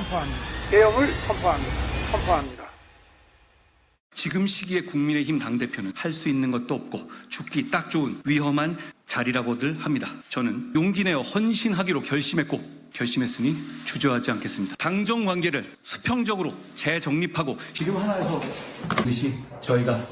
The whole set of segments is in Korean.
선포합니다. 계엄을 선포합니다. 지금 시기에 국민의힘 당대표는 할 수 있는 것도 없고 죽기 딱 좋은 위험한 자리라고들 합니다. 저는 용기 내어 헌신하기로 결심했으니 주저하지 않겠습니다. 당정 관계를 수평적으로 재정립하고 지금 하나에서 반드시 저희가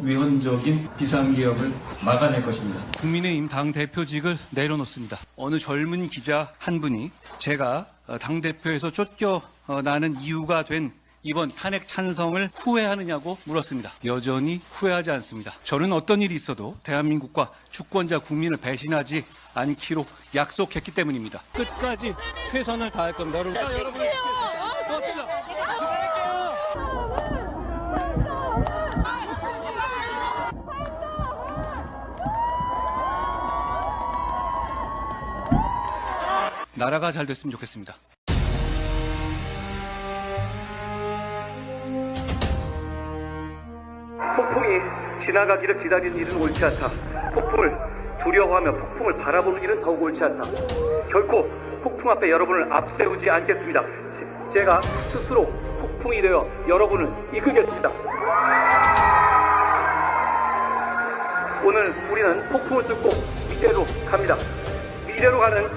위헌적인 비상개혁을 막아낼 것입니다. 국민의힘 당대표직을 내려놓습니다. 어느 젊은 기자 한 분이 제가 당대표에서 쫓겨나는 이유가 된 이번 탄핵 찬성을 후회하느냐고 물었습니다. 여전히 후회하지 않습니다. 저는 어떤 일이 있어도 대한민국과 주권자 국민을 배신하지 않기로 약속했기 때문입니다. 끝까지 최선을 다할 겁니다. 여러분. 고맙습니다. 나라가 잘 됐으면 좋겠습니다. 폭풍이 지나가기를 기다리는 일은 옳지 않다. 폭풍을 두려워하며 폭풍을 바라보는 일은 더욱 옳지 않다. 결코 폭풍 앞에 여러분을 앞세우지 않겠습니다. 제가 스스로 폭풍이 되어 여러분을 이끌겠습니다. 오늘 우리는 폭풍을 뚫고 미래로 갑니다. 미래로 가는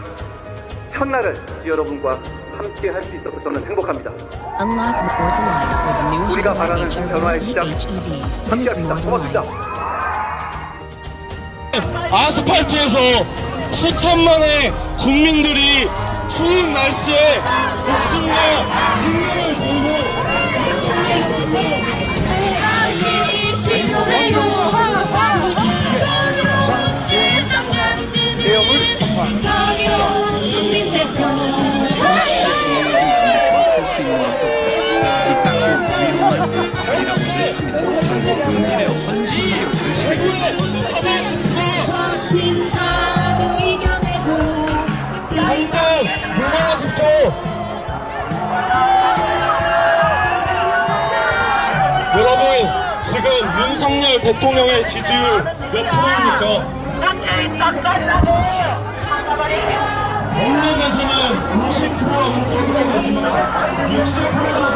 첫날을 여러분과 함께 할 수 있어서 저는 행복합니다. 우리가 바라는 변화의 시작 함께합니다. 고맙습니다. 아스팔트에서 수천만의 국민들이 추운 날씨에 목숨과 생명을 당장 물러나십시오. 여러분, 지금 윤석열 대통령의 지지율 몇 프로입니까? 언론에서는 50%라고 보도가 되지만 60%가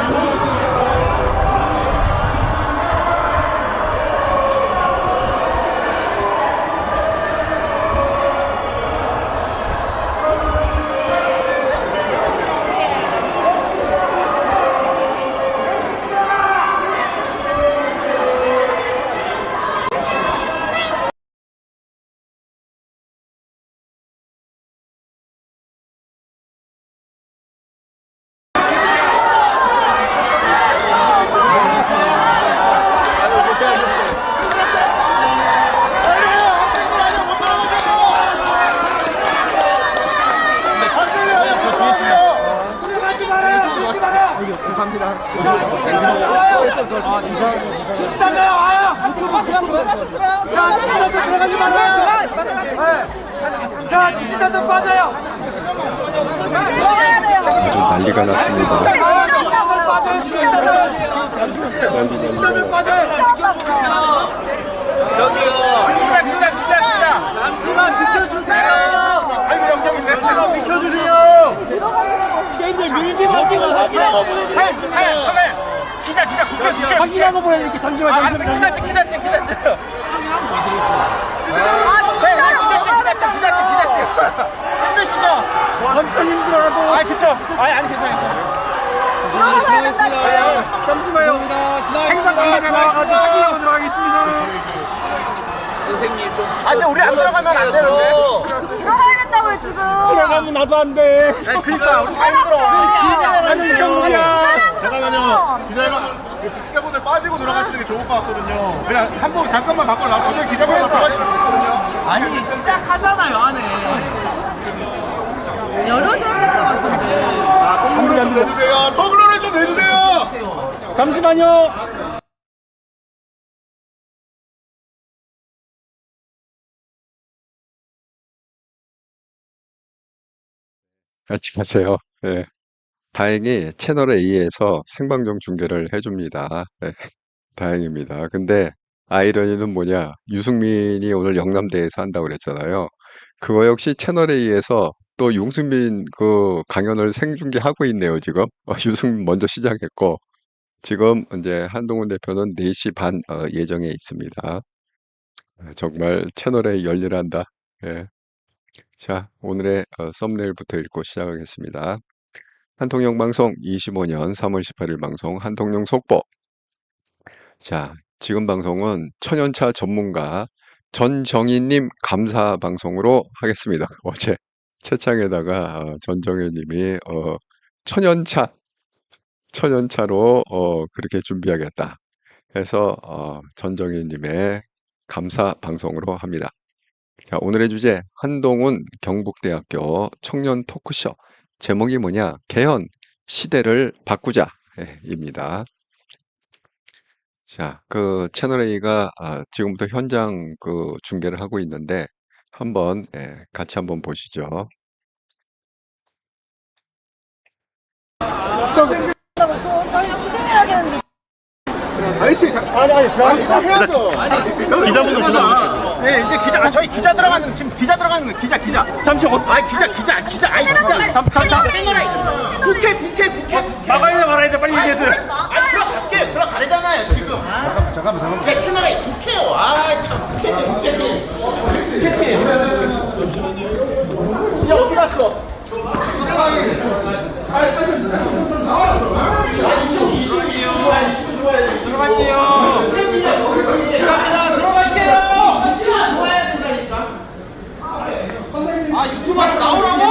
자, 지지자들 빠져요. 좀 난리가 났습니다. 지지자들 빠져요. 지지자들 빠져요. 저기요. 기자. 잠시만 비켜주세요. 아이고 영정인데. 잠시만 비켜주세요. 쟤들 밀지 마시고 확인하고 보내드리겠습니다. 기자 확인하고 보내드릴게요. 잠시만. 기자 찍. 힘드시죠? 엄청 힘들어도. 그쵸. 아니, 괜찮아요. 잠시만요. 행사 관계자 나와가지고 확인하고 들어가겠습니다. 선생님 좀. 근데 우리 안 들어가면 안 되는데. 들어가야 된다고요, 지금. 들어가면 나도 안 돼. 그니까, 우리 다 힘들어. 나는 경기야. 잠깐만요. 기자분 기자분들 빠지고 들어가시는 게 좋을 것 같거든요. 그냥 한 번 잠깐만 바꿔 놔도 어차피 기자분들 들어가실 수 있거든요. 아니, 시작하잖아요, 안에. 통로를 좀 내주세요. 통로를 좀 내주세요. 잠시만요. 같이 가세요. 네. 다행히 채널 A에서 생방송 중계를 해줍니다. 네. 다행입니다. 근데 아이러니는 뭐냐? 유승민이 오늘 영남대에서 한다고 그랬잖아요. 그거 역시 채널 A에서 또 용승민 그 강연을 생중계하고 있네요, 지금. 유승민 먼저 시작했고, 지금 이제 한동훈 대표는 4시 반 예정에 있습니다. 정말 채널에 열일한다. 예. 자, 오늘의 썸네일부터 읽고 시작하겠습니다. 한통령 방송 25년 3월 18일 방송 한통령 속보. 자, 지금 방송은 천연차 전문가 전정희님 감사 방송으로 하겠습니다. 어제 채창에다가 전정희님이 천연차로 그렇게 준비하겠다 해서 전정희님의 감사 방송으로 합니다. 자, 오늘의 주제 한동훈 경북대학교 청년 토크쇼. 제목이 뭐냐? 개헌 시대를 바꾸자 입니다. 자, 그 채널A가 지금부터 현장 그 중계를 하고 있는데 한번 같이 한번 보시죠. 아저씨, 아니, 해야죠. 기자분들 들어가세요. 네, 이제 기자, 저희 기자 들어가는, 지금 기자 들어가는 거, 기자. 잠시 기자. 국회. 말아야 돼. 빨리 얘기해주세요. 들어가래잖아요, 지금. 잠깐만. 제 채널에 국회요. 국회팀. 야, 어디 갔어? 유튜브에서 나오라고!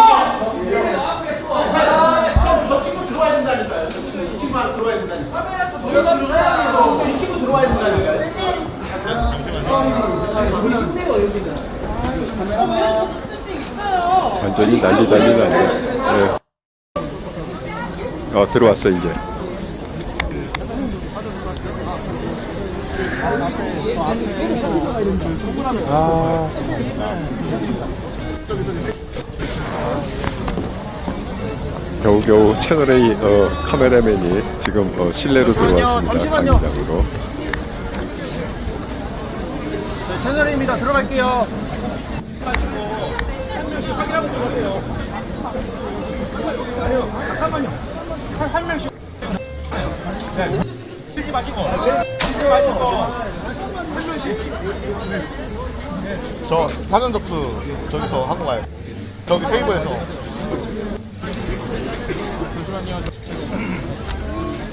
저 친구 들어와야 된다니까요. 이 친구 하나 들어와야 된다니까요. 카메라 좀 돌려가주세요. 이 친구 들어와야 된다니까요. 완전히 난리. 네. 들어왔어 이제. 겨우겨우 채널A 카메라맨이 지금 실내로 들어왔습니다. 강의장으로. 채널입니다. 들어갈게요. 잠깐만요. 한 명씩. 뛰지 마시고. 저 사전 접수 저기서 하고 가요. 저기 테이블에서.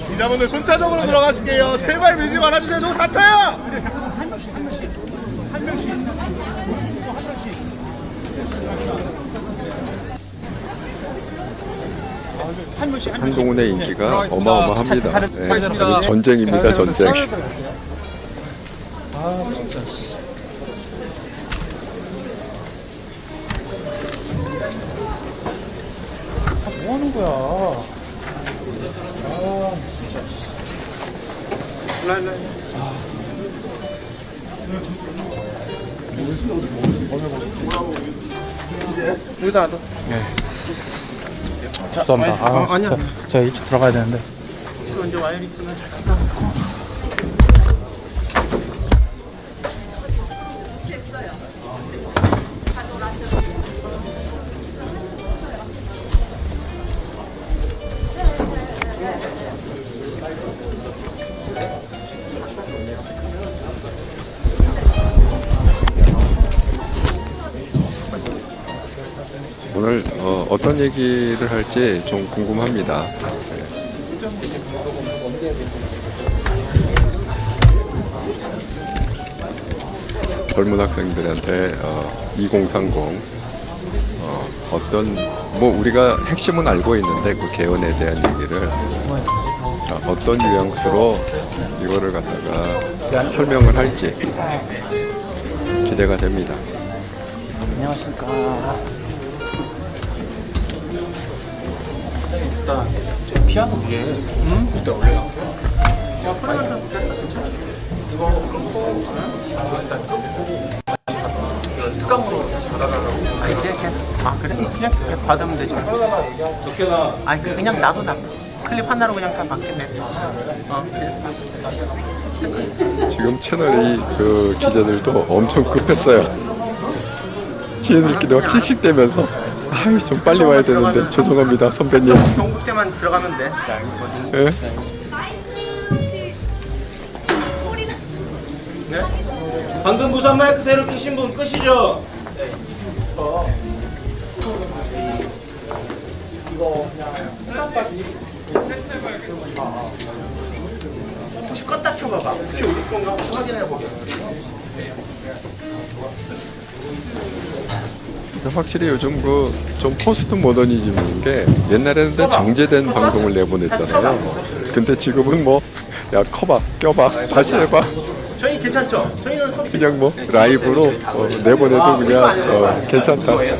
기자분들 순차적으로 들어가실게요. 제발 밀지 말아주세요. 누구 다쳐요. 한 명씩. 한동훈의 인기가 어마어마합니다. 네, 아주 전쟁입니다, 전쟁. 뭐 하는 거야? 여기다 놔둬. 죄송합니다. 아니야. 제가 이쪽 들어가야 되는데. 이제 와이어 있으면 잘 오늘 어떤 얘기를 할지 좀 궁금합니다. 젊은 학생들한테 2030 어떤 뭐 우리가 핵심은 알고 있는데 그 개헌에 대한 얘기를 어떤 뉘앙스로 이거를 갖다가 설명을 할지 기대가 됩니다. 안녕하십니까. 일단 제 피아노 위에 일단 올려요. 제가 소리만 좀 괜찮아요. 이거 끊고 일단 이거 특감으로 다시 받아달라고. 이게 계속 그래? 그냥 계속 받으면 되지. 그냥 놔도 클립 하나로 그냥 다 받겠네. 지금 채널이 그 기자들도 엄청 급했어요. 지네들끼리 막 씩씩대면서 아이, 좀 빨리 와야 되는데 죄송합니다 선배님. 경북대만 들어가면 돼. 예? 방금 무선 마이크 새로 키신 분 끄시죠? 혹시 껐다 켜봐봐. 혹시 우리 건가 한번 확인해보게. 확실히 요즘 그 좀 포스트 모더니즘인 게 옛날에는 정제된 방송을 내보냈잖아요. 근데 지금은 뭐 야 커봐 껴봐 다시 해봐 저희 괜찮죠? 저희는 그냥 뭐 라이브로 내보내도 그냥 괜찮다 그렇게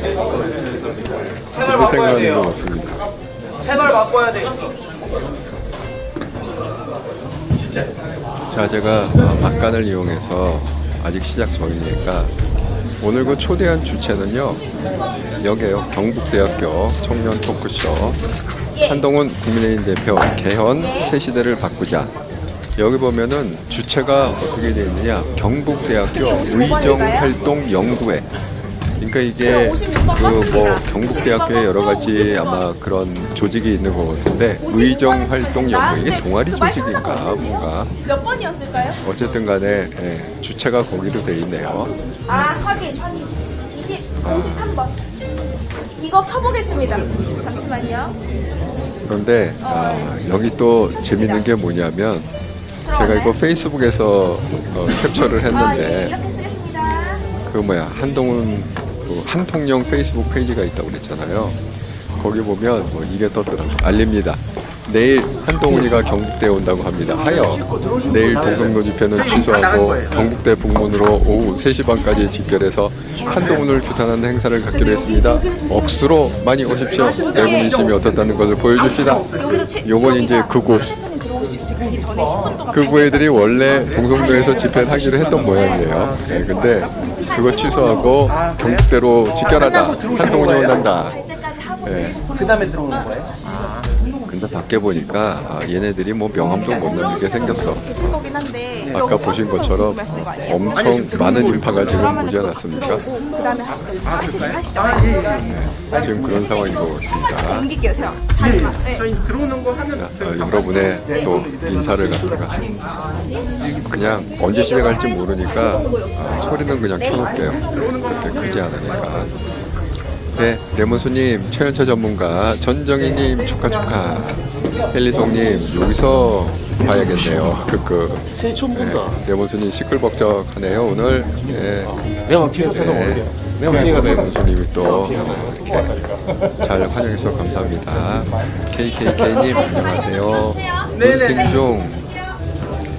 생각하는 것 같습니다. 채널 바꿔야 돼. 자, 제가 막간을 이용해서 아직 시작 전이니까 오늘 그 초대한 주체는요 여기에요. 경북대학교 청년 토크쇼 한동훈 국민의힘 대표 개헌 새 시대를 바꾸자. 여기 보면은 주체가 어떻게 되어 있느냐 경북대학교 의정활동연구회. 그러니까 이게 그 뭐 경북대학교에 여러 가지 아마 그런 조직이 있는 것 같은데 의정활동연구회 이게 동아리 조직인가 뭔가 몇 번이었을까요? 어쨌든 간에 주체가 거기로 돼 있네요. 아, 확인. 53번. 이거 켜보겠습니다. 잠시만요. 그런데 여기 또 재밌는 게 뭐냐면 제가 이거 페이스북에서 캡처를 예, 했는데 이렇게 쓰겠습니다. 그 뭐야 한동훈 그 한통령 페이스북 페이지가 있다고 그랬잖아요. 거기 보면 뭐 이게 떴더라고. 알립니다. 내일 한동훈이가 경북대에 온다고 합니다. 하여 내일 동성로 집회는 취소하고 경북대 북문으로 오후 3시 반까지 집결해서 한동훈을 규탄하는 행사를 갖기로 했습니다. 억수로 많이 오십시오. 내부 민심이 어떻다는 것을 보여줍시다. 요건 이제 극우. 극우 애들이 원래 동성로에서 집회를 하기로 했던 모양이에요. 네, 근데 그거 취소하고 경북대로 집결하자. 한동훈이 온단다. 네. 그 다음에 들어오는 거예요? 근데 밖에 보니까 얘네들이 뭐 명함도 못 남기게 생겼어. 아까 보신 것처럼 엄청 많은 인파가 지금 모지 않았습니까? 지금 그런 상황인 것 같습니다. 옮길게요, 제가. 저희 들어오는 거 하면 여러분의 또 인사를 갖다가 그냥 언제 집에 갈지 모르니까 소리는 그냥 켜놓을게요. 그렇게 크지 않으니까. 네, 레몬수님, 최연차 전문가, 전정희님 축하. 헬리송님 여기서 봐야겠네요. 새해 처음 본다. 네, 레몬수님 시끌벅적하네요 오늘. 네, 내가 피해서 네. 레몬수님이 또 이렇게 잘 환영해주셔서 감사합니다. KKK님 안녕하세요. 팅중.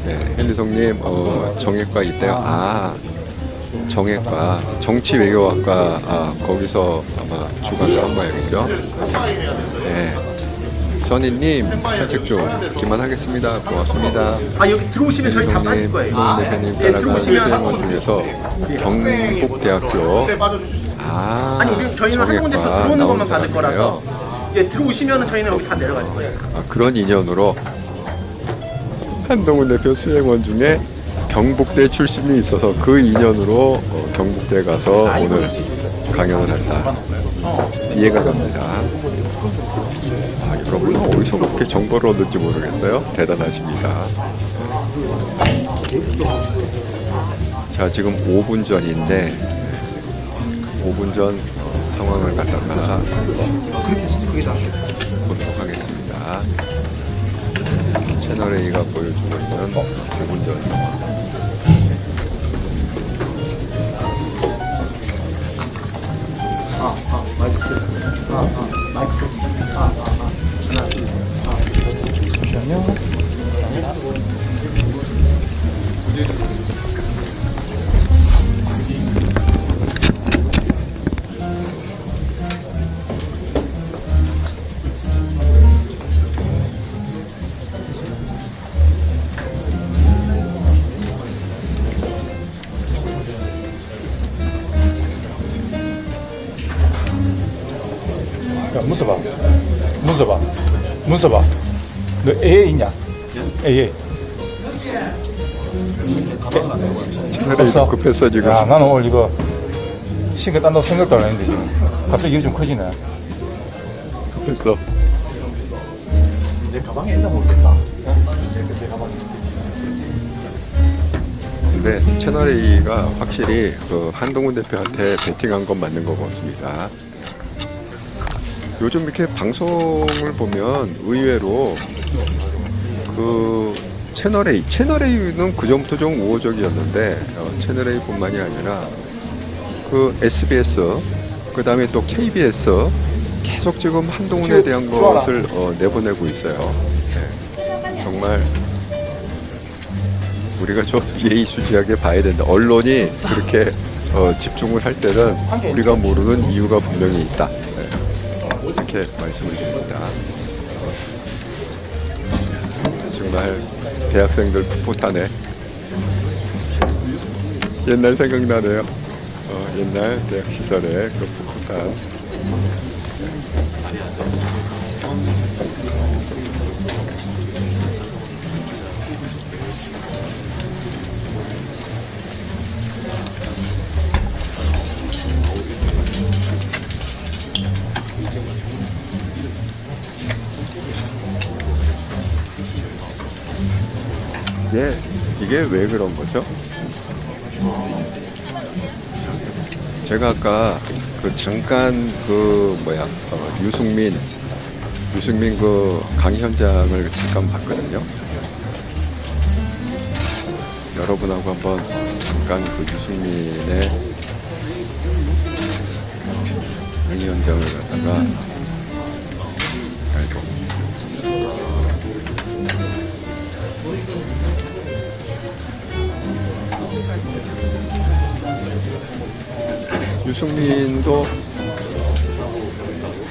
네, 헬리송님 정외과 있대요. 정외과 정치외교학과 거기서 아마 주관을 한 모양이죠. 네, 써니님 산책 좀 듣기만 하겠습니다. 고맙습니다. 여기 들어오시면 저희 다 빠질 거예요. 한동훈 대표님 따라간 수행원 중에서 경북대학교 아니 우리 저희는 한동훈 대표 정외과 들어오는 나온 것만 받을 거라서 사람이에요. 들어오시면은 저희는 여기 다 내려갈 거예요. 그런 인연으로 한동훈 대표 수행원 중에 경북대 출신이 있어서 그 인연으로 경북대 가서 오늘 강연을 한다. 이해가 갑니다. 여러분은 어디서 그렇게 정보를 얻을지 모르겠어요. 대단하십니다. 자, 지금 5분 전인데 5분 전 상황을 갖다가 보도록 하겠습니다. 채널A가 보여주고 있는 5분 전 상황. 문서 봐. 너 애 있냐? 애. 채널A도 급했어 지금. 야, 나는 오늘 이거 신경 딴다고 생각도 안 했는데 지금 갑자기 일이 좀 커지네. 급했어. 내 가방에 있나 모르겠다. 내 가방에. 근데 채널A가 확실히 그 한동훈 대표한테 베팅한 건 맞는 것 같습니다. 요즘 이렇게 방송을 보면 의외로 그 채널A는 그전부터 좀 우호적이었는데 채널A뿐만이 아니라 그 SBS 그 다음에 또 KBS 계속 지금 한동훈에 대한 것을 내보내고 있어요. 네. 정말 우리가 좀 예의주시하게 봐야 된다. 언론이 그렇게 집중을 할 때는 우리가 모르는 이유가 분명히 있다. 네. 이렇게 말씀을 드립니다. 정말 대학생들 풋풋하네. 옛날 생각나네요. 옛날 대학 시절에 그 풋풋한. 이게 왜 그런 거죠? 제가 아까 그 잠깐 유승민 그 강의 현장을 잠깐 봤거든요. 여러분하고 한번 잠깐 그 유승민의 강의 현장을 갖다가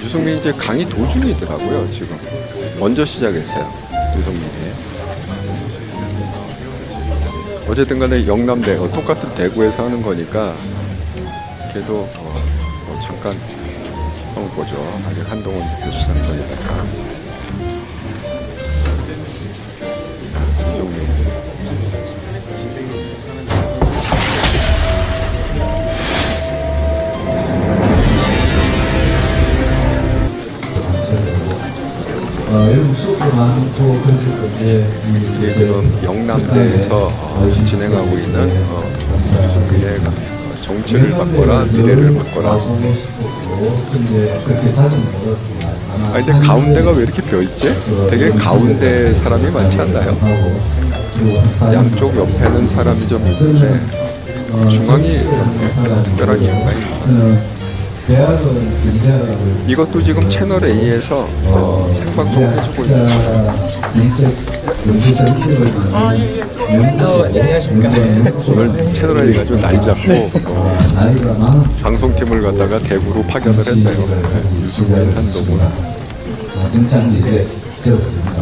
유승민 이제 강의 도중이더라고요. 지금 먼저 시작했어요. 유승민이. 어쨌든 간에 영남대 똑같은 대구에서 하는 거니까 걔도 잠깐 한번 보죠. 아직 한동훈 대표 시장 전이니까. 유승민. 여러분 수업도 많고 그러실 건데 이게 지금 영남대에서 진행하고 있는 유승민의 정치를 바꿔라 미래를 바꿔라. 그렇게 자주 먹었습니다. 근데 가운데가 왜 이렇게 벼있지? 되게 가운데 사람이 많지 않나요? 양쪽 옆에는 사람이 좀 있는데 중앙이 특별한 이유가 있나? 이것도 지금 채널A에서 생방송 해주고 있습니다. 오늘 채널A가 좀 날 잡고 방송팀을 갖다가 대구로 파견을 했네요. 유승민, 한동훈. 정치한지 이제 적어집니다.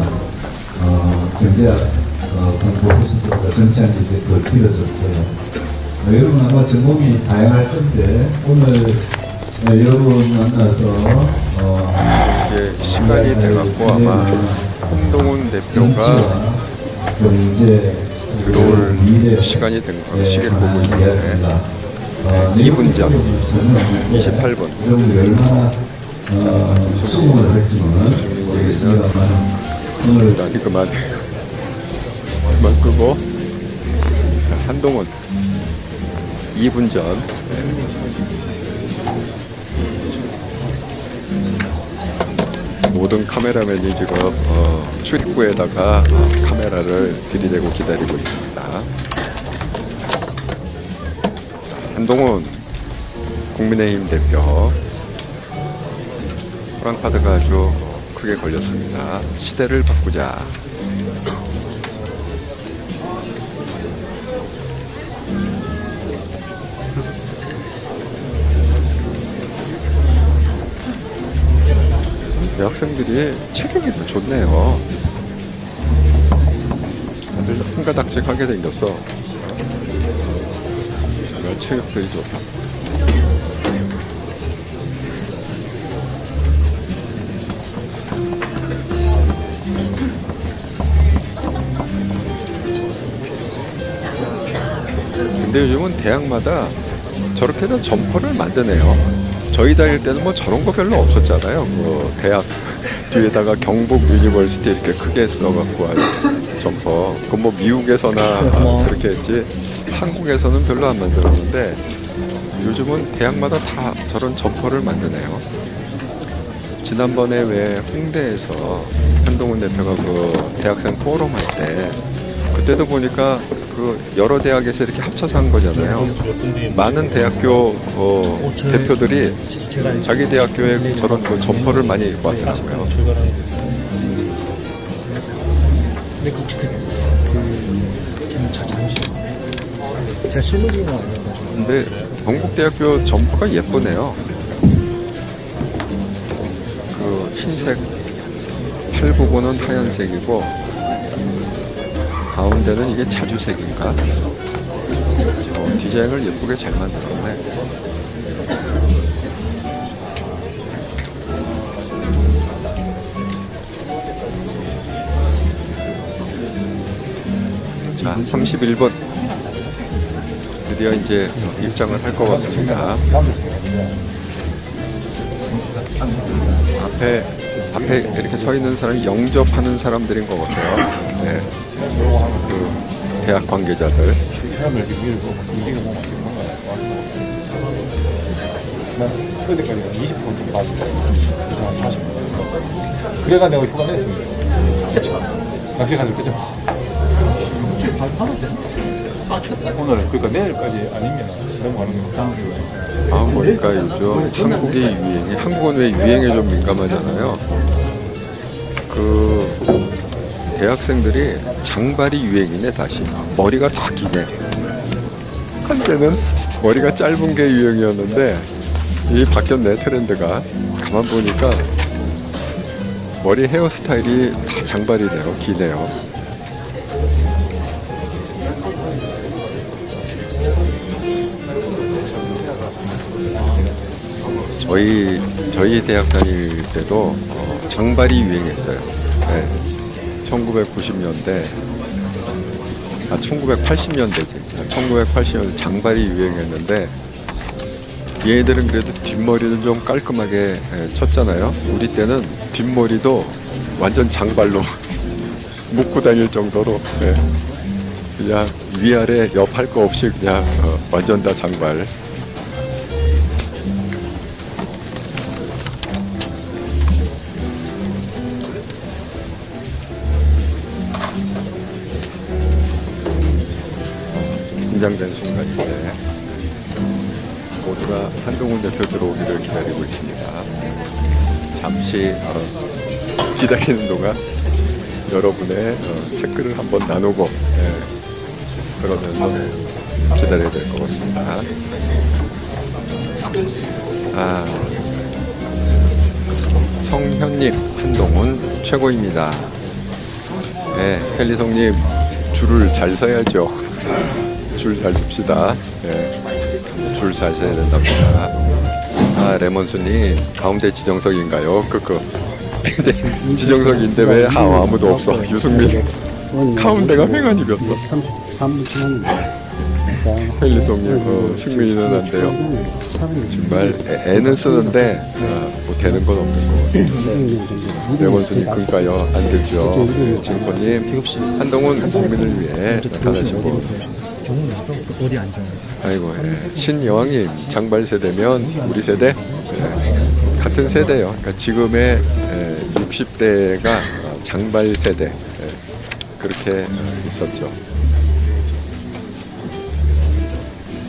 경제학 공부 호스트가 정치한지 이제 더 길어졌어요. 여러분 아마 전공이 다양할 텐데 오늘 여러분 만나서 이제 시간이 돼갖고 아마 한동훈 대표가 들어올 시간이 된 시기를 보고 있는데 2분 전 28분 수긍을 할지는 모르겠습니다만 일단 그만 끄고 한동훈 2분 전 모든 카메라맨이 지금 출입구에다가 카메라를 들이대고 기다리고 있습니다. 한동훈 국민의힘 대표 호랑카드가 아주 크게 걸렸습니다. 시대를 바꾸자. 여학생들이 체격이 더 좋네요. 다들 한 가닥씩 하게 생겼어. 정말 체격들이 좋다. 근데 요즘은 대학마다 저렇게는 점퍼를 만드네요. 저희 다닐 때는 뭐 저런 거 별로 없었잖아요. 그 대학 뒤에다가 경북 유니버시티 이렇게 크게 써갖고 하는 점퍼. 그건 뭐 미국에서나 그렇게 했지 한국에서는 별로 안 만들었는데 요즘은 대학마다 다 저런 점퍼를 만드네요. 지난번에 왜 홍대에서 한동훈 대표가 그 대학생 포럼 할 때 그때도 보니까 그 여러 대학에서 이렇게 합쳐서 한 거잖아요. 많은 대학교 대표들이 자기 대학교에 저런 그 점퍼를 많이 입고 왔더라고요. 근데 잠시 제가 실무진이 아니어서 근데 경북대학교 점퍼가 예쁘네요. 그 흰색 팔 부분은 하얀색이고 가운데는 이게 자주색인가? 디자인을 예쁘게 잘 만들었네. 자, 31분. 드디어 이제 입장을 할 것 같습니다. 앞에 이렇게 서 있는 사람이 영접하는 사람들인 것 같아요. 네. 그 대학 관계자들. 사람들 지금 밀고 이기가 너무 지금 뭔가 와서 난 그때까지 20%좀 빠지고 한 40%. 그래가 내가 휴가 냈습니다. 진짜 좋아. 낚시 가서 그죠? 일주일 반 하는데? 오늘 그러니까 내일까지 아니면 넘어가는 거 다음 주에. 아, 보니까 요즘 한국의 유행이, 한국은 왜 유행에 좀 민감하잖아요. 그 대학생들이 장발이 유행이네. 다시 머리가 다 기네. 한때는 머리가 짧은 게 유행이었는데 이 바뀌었네. 트렌드가. 가만 보니까 머리 헤어스타일이 다 장발이네요. 기네요. 저희 대학 다닐 때도 장발이 유행했어요. 네. 1990년대, 1980년대지. 1980년대 장발이 유행했는데 얘네들은 그래도 뒷머리는 좀 깔끔하게 쳤잖아요. 우리 때는 뒷머리도 완전 장발로 묶고 다닐 정도로 그냥 위아래 옆 할 거 없이 그냥 완전 다 장발. 긴장된 순간인데 모두가 한동훈 대표 들어오기를 기다리고 있습니다. 잠시 기다리는 동안 여러분의 체크를 한번 나누고 그러면서 기다려야 될 것 같습니다. 성현님, 한동훈 최고입니다. 네, 헬리성님 줄을 잘 서야죠. 줄 잘 씁시다. 줄 잘 서야 된답니다. 레몬수님 가운데 지정석인가요? 근데 지정석인데 왜 아무도 없어? 유승민 가운데가 횡한 입이었어. 33분 지났는데 헬리송님 승민이는 안 돼요. 정말 애는 쓰는데 뭐 되는 건 없는 거. 레몬수님 그러니까요 안 되죠. 진코님 한동훈 국민을 위해 나타나시고. 어디 앉아요? 아이고, 신여왕님 장발 세대면 우리 세대 같은 세대요. 그러니까 지금의 60대가 장발 세대 그렇게 있었죠.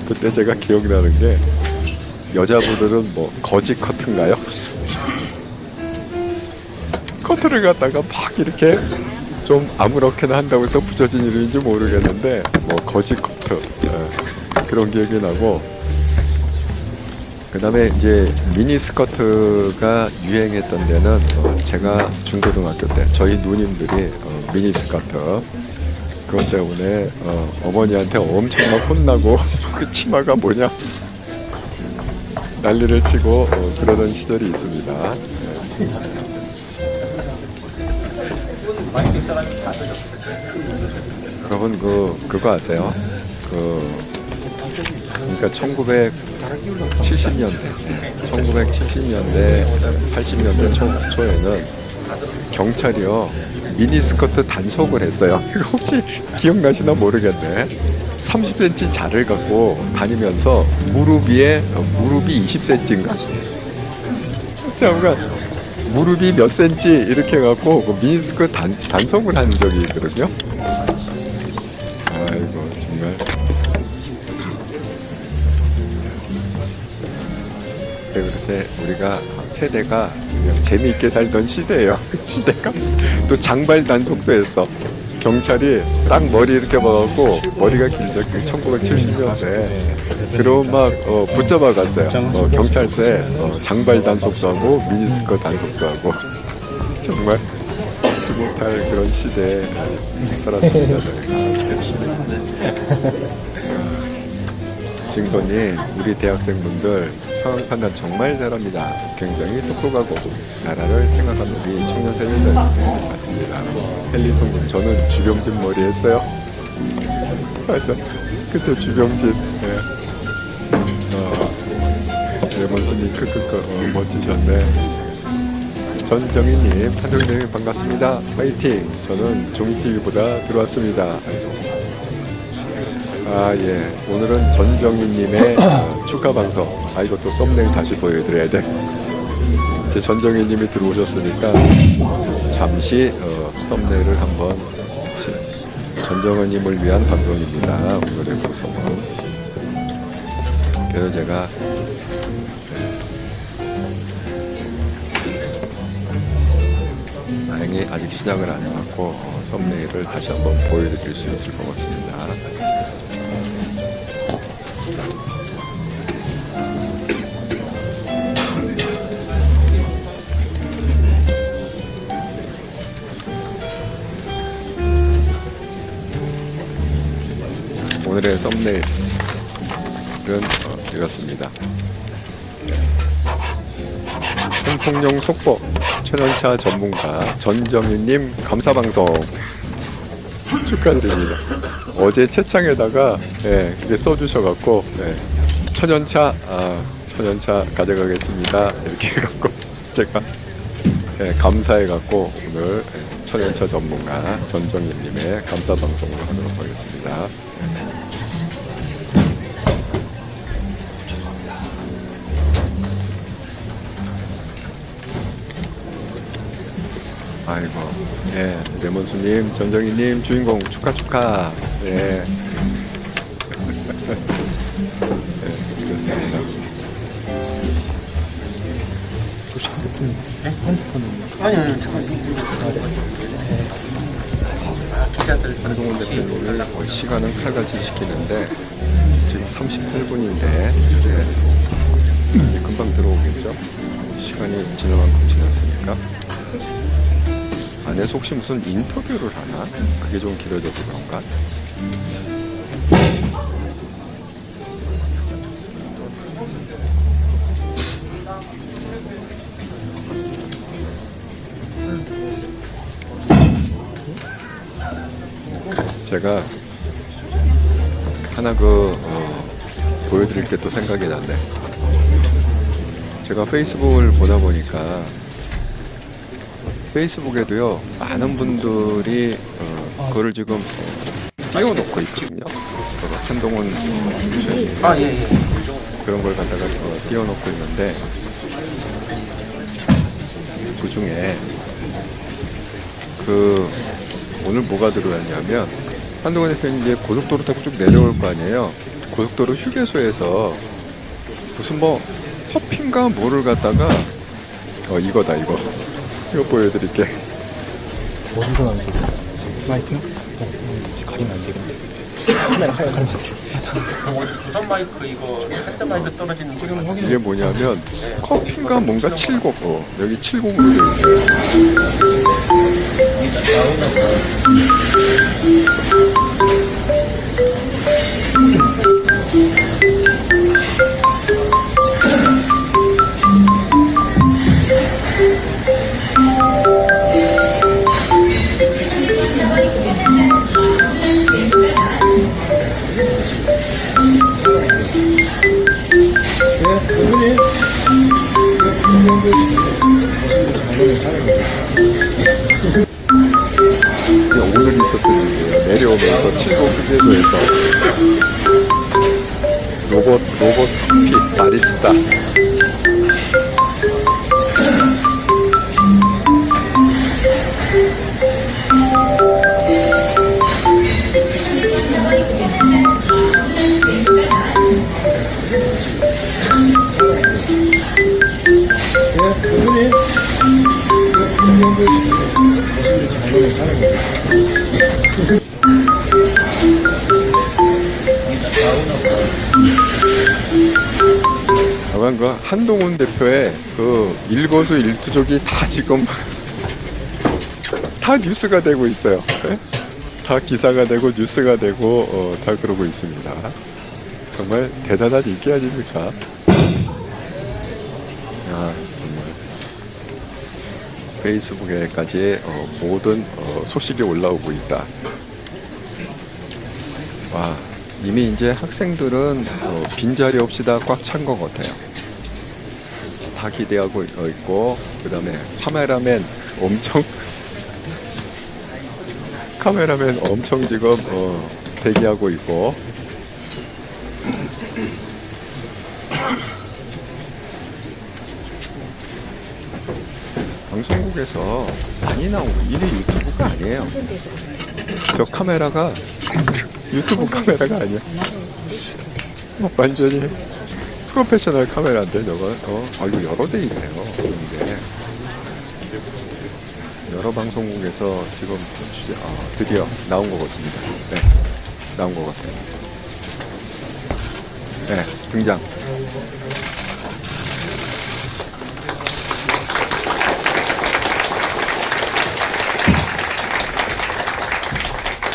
그때 제가 기억나는 게 여자분들은 뭐 거지 커트인가요? 커트를 갖다가 막 이렇게 좀 아무렇게나 한다고 해서 붙여진 이름인지 모르겠는데 뭐 거지 커트 그런 기억이 나고, 그 다음에 이제 미니스커트가 유행했던 데는 제가 중고등학교 때 저희 누님들이 미니스커트 그것 때문에 어머니한테 엄청 막 혼나고 그 치마가 뭐냐 난리를 치고 그러던 시절이 있습니다. 여러분 그거 아세요? 그러니까 1970년대, 80년대 초에는 경찰이요 미니스커트 단속을 했어요. 혹시 기억나시나 모르겠네. 30cm 자를 갖고 다니면서 무릎이 20cm인가? 잠깐 무릎이 몇 cm 이렇게 해갖고 그 미니스커트 단속을 한 적이 있거든요. 아이고 정말. 그렇게 우리가 세대가 그냥 재미있게 살던 시대예요. 시대가 또 장발 단속도 했어. 경찰이 딱 머리 이렇게 봐갖고 머리가 길죠. 1970년대. 그러고 막 붙잡아 갔어요. 경찰서에 장발 단속도 하고 미니스커트 단속도 하고. 정말 잊지 못할 그런 시대에 살았습니다. 증거님, 우리 대학생분들 상황 판단 정말 잘합니다. 굉장히 똑똑하고 나라를 생각하는 우리 청년 세대들 맞습니다. 헬리송님, 저는 주병진 머리 했어요. 맞아. 그때 주병진. 네. 레몬스님 크크크 멋지셨네. 전정희님, 한정희님 반갑습니다. 파이팅. 저는 종이TV보다 들어왔습니다. 아, 예. 오늘은 전정희님의 축하 방송. 아, 이것도 썸네일 다시 보여드려야 돼. 이제 전정희님이 들어오셨으니까 잠시 썸네일을 한번. 전정희님을 위한 방송입니다. 오늘의 방송은. 그래서 제가 다행히 아직 시작을 안 해갖고 썸네일을 다시 한번 보여드릴 수 있을 것 같습니다. 오늘의 썸네일은 이렇습니다. 통통용 속보 천연차 전문가 전정희님 감사방송 축하드립니다. 어제 채창에다가 그게 써주셔갖고 천연차 가져가겠습니다 이렇게 해갖고 제가 감사해갖고 오늘 천연차 전문가 전정희님의 감사방송을 하도록 하겠습니다. 아이고, 예, 레몬수님, 전정희님, 주인공 축하. 예. 네, 그렇습니다. 아니요, 잠깐만요. 기자들 한동훈 대표님을 거의 시간은 칼같이 시키는데 지금 38분인데 이제 금방 들어오겠죠? 시간이 지난 만큼 지났으니까. 안에서 혹시 무슨 인터뷰를 하나? 그게 좀 길어져도 그런가? 제가 하나 보여드릴 게 또 생각이 났네. 제가 페이스북을 보다 보니까 페이스북에도요 많은 분들이 그거를 지금 띄워놓고 있거든요. 한동훈 그런 걸 갖다가 띄워놓고 있는데 그 중에 오늘 뭐가 들어왔냐면 한동훈 대표님 이제 고속도로 타고 쭉 내려올 거 아니에요. 고속도로 휴게소에서 무슨 커피인가 뭐를 갖다가 이거다 이거 보여드릴게. 어디서 나는 소리? 마이크? 가리면 안 되겠는데. 카메라 가리면 안 돼. 무선 마이크 이거 핸드 마이크 떨어지는 지금 확인. 이게 뭐냐면 커피인가 뭔가 70 여기 70으로 되어 있어요. 일이 있었던 일이에요. 내려오면서 칠곡 휴게소에서 로봇 커피 바리스타. 다만 그 한동훈 대표의 그 일거수일투족이 다 지금 다 뉴스가 되고 있어요. 네? 다 기사가 되고 뉴스가 되고 다 그러고 있습니다. 정말 대단한 인기 아닙니까? 아, 정말 페이스북에까지 모든 소식이 올라오고 있다. 와, 이미 이제 학생들은 빈자리 없이 다 꽉 찬 것 같아요. 다 기대하고 있고, 그 다음에 카메라맨 엄청 지금 대기하고 있고. 방송국에서 많이 나오고 이게 유튜브가 아니에요. 저 카메라가 유튜브 카메라가 아니야. 완전히 프로페셔널 카메라인데 저거. 아이고 여러 대 있네요. 그런데 여러 방송국에서 지금 드디어 나온 것 같습니다. 네, 나온 것 같아요. 네, 등장.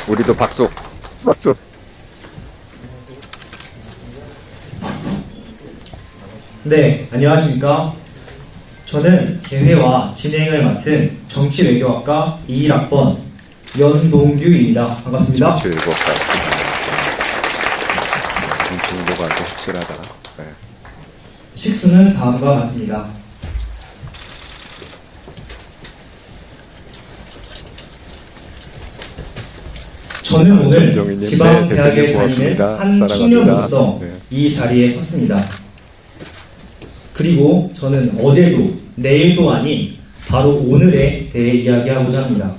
우리도 박수. 네, 안녕하십니까. 저는 개회와 진행을 맡은 정치외교학과 21학번 연동규입니다. 반갑습니다. 정치외교학과. 정치외교가 아주 확실하다. 네. 식수는 다음과 같습니다. 저는 오늘 정정희님, 지방대학에 네, 다니는 고맙습니다. 한 사랑합니다. 청년으로서 네. 이 자리에 섰습니다. 그리고 저는 어제도 내일도 아닌 바로 오늘에 대해 이야기하고자 합니다.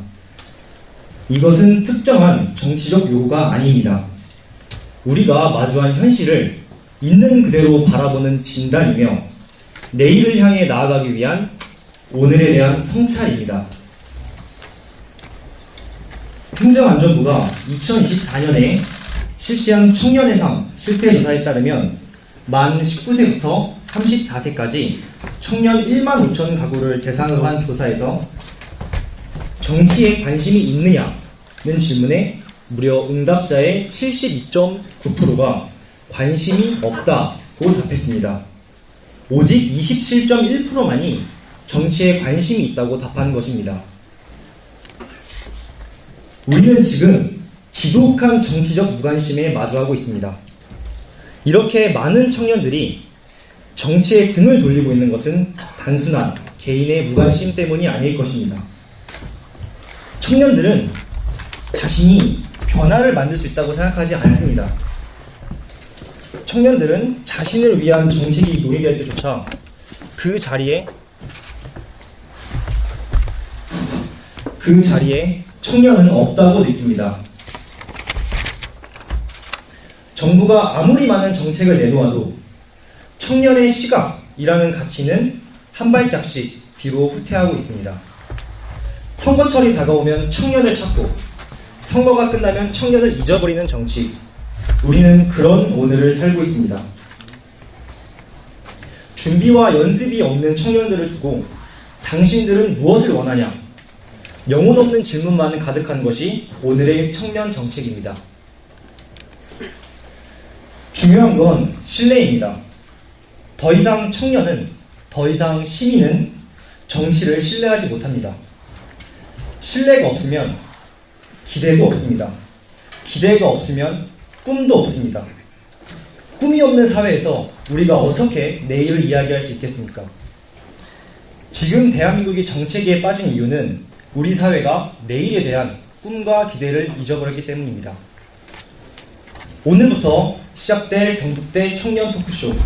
이것은 특정한 정치적 요구가 아닙니다. 우리가 마주한 현실을 있는 그대로 바라보는 진단이며 내일을 향해 나아가기 위한 오늘에 대한 성찰입니다. 행정안전부가 2024년에 실시한 청년의 삶 실태조사에 따르면 만 19세부터 34세까지 청년 1만 5천 가구를 대상으로 한 조사에서 정치에 관심이 있느냐는 질문에 무려 응답자의 72.9%가 관심이 없다고 답했습니다. 오직 27.1%만이 정치에 관심이 있다고 답한 것입니다. 우리는 지금 지독한 정치적 무관심에 마주하고 있습니다. 이렇게 많은 청년들이 정치에 등을 돌리고 있는 것은 단순한 개인의 무관심 때문이 아닐 것입니다. 청년들은 자신이 변화를 만들 수 있다고 생각하지 않습니다. 청년들은 자신을 위한 정책이 논의될 때조차 그 자리에 청년은 없다고 느낍니다. 정부가 아무리 많은 정책을 내놓아도 청년의 시각이라는 가치는 한 발짝씩 뒤로 후퇴하고 있습니다. 선거철이 다가오면 청년을 찾고 선거가 끝나면 청년을 잊어버리는 정치. 우리는 그런 오늘을 살고 있습니다. 준비와 연습이 없는 청년들을 두고 당신들은 무엇을 원하냐? 영혼 없는 질문만 가득한 것이 오늘의 청년 정책입니다. 중요한 건 신뢰입니다. 더 이상 청년은, 더 이상 시민은 정치를 신뢰하지 못합니다. 신뢰가 없으면 기대도 없습니다. 기대가 없으면 꿈도 없습니다. 꿈이 없는 사회에서 우리가 어떻게 내일을 이야기할 수 있겠습니까? 지금 대한민국이 정체기에 빠진 이유는 우리 사회가 내일에 대한 꿈과 기대를 잊어버렸기 때문입니다. 오늘부터 시작될 경북대 청년 토크쇼.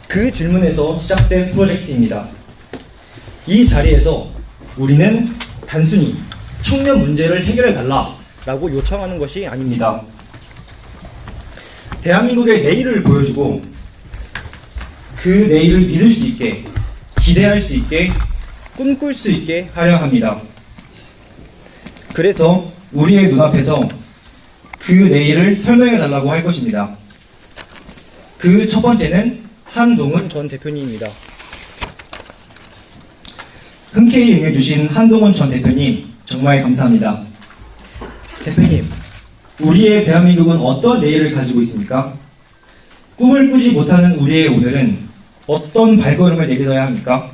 그 질문에서 시작된 프로젝트입니다. 이 자리에서 우리는 단순히 청년 문제를 해결해달라라고 요청하는 것이 아닙니다. 대한민국의 내일을 보여주고 그 내일을 믿을 수 있게, 기대할 수 있게, 꿈꿀 수 있게 하려 합니다. 그래서 우리의 눈앞에서 그 내일을 설명해달라고 할 것입니다. 그 첫 번째는 한동훈 전 대표님입니다. 흔쾌히 응해주신 한동훈 전 대표님, 정말 감사합니다. 대표님, 우리의 대한민국은 어떤 내일을 가지고 있습니까? 꿈을 꾸지 못하는 우리의 오늘은 어떤 발걸음을 내딛어야 합니까?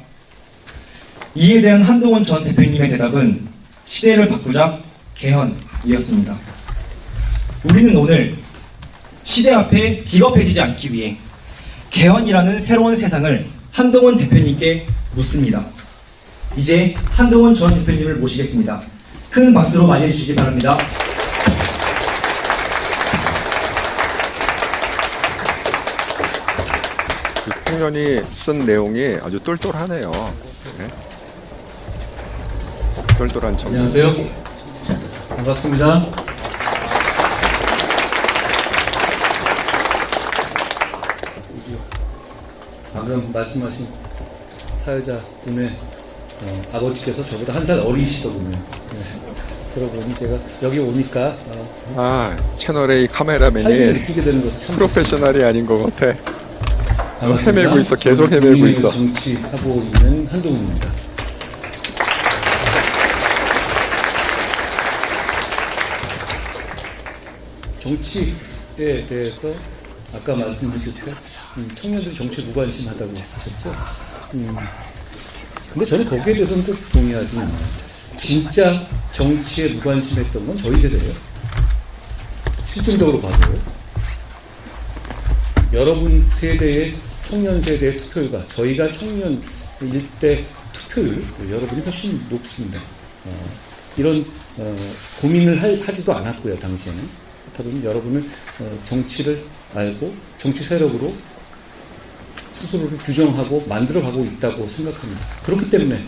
이에 대한 한동훈 전 대표님의 대답은 시대를 바꾸자 개헌이었습니다. 우리는 오늘 시대 앞에 비겁해지지 않기 위해 개헌이라는 새로운 세상을 한동훈 대표님께 묻습니다. 이제 한동훈 전 대표님을 모시겠습니다. 큰 박수로 맞이해 주시기 바랍니다. 청년이 쓴 내용이 아주 똘똘하네요. 네? 똘똘한 청년. 안녕하세요. 반갑습니다. 방금 말씀하신 사회자 분의 아버지께서 저보다 한 살 어리시더군요. 네. 그러고 보니 제가 여기 오니까 채널A 카메라맨이 느끼게 되는 것도 참 프로페셔널이 아닌 것 같아. 반갑습니다. 헤매고 있어. 계속 헤매고 있어. 정치하고 있는 한동훈입니다. 정치에 대해서 아까 말씀하실 때 청년들이 정치에 무관심하다고 하셨죠. 근데 저는 거기에 대해서는 또 동의하지는 않아요. 진짜 정치에 무관심했던 건 저희 세대예요. 실질적으로 봐도 여러분 세대의 청년 세대의 투표율과 저희가 청년 일대 투표율 여러분이 훨씬 높습니다. 이런 고민을 하지도 않았고요. 당시에는. 그렇다면 여러분은 정치를 알고 정치 세력으로 스스로를 규정하고 만들어가고 있다고 생각합니다. 그렇기 때문에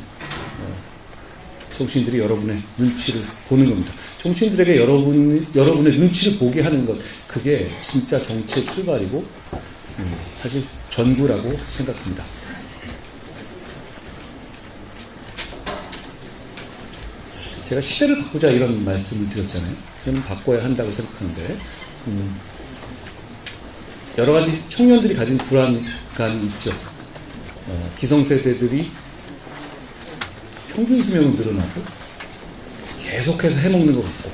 정치인들이 여러분의 눈치를 보는 겁니다. 정치인들에게 여러분의 눈치를 보게 하는 것, 그게 진짜 정치의 출발이고 사실 전부라고 생각합니다. 제가 시대를 바꾸자 이런 말씀을 드렸잖아요. 저는 바꿔야 한다고 생각하는데 여러 가지 청년들이 가진 불안감이 있죠. 기성세대들이 평균 수명은 늘어나고 계속해서 해먹는 것 같고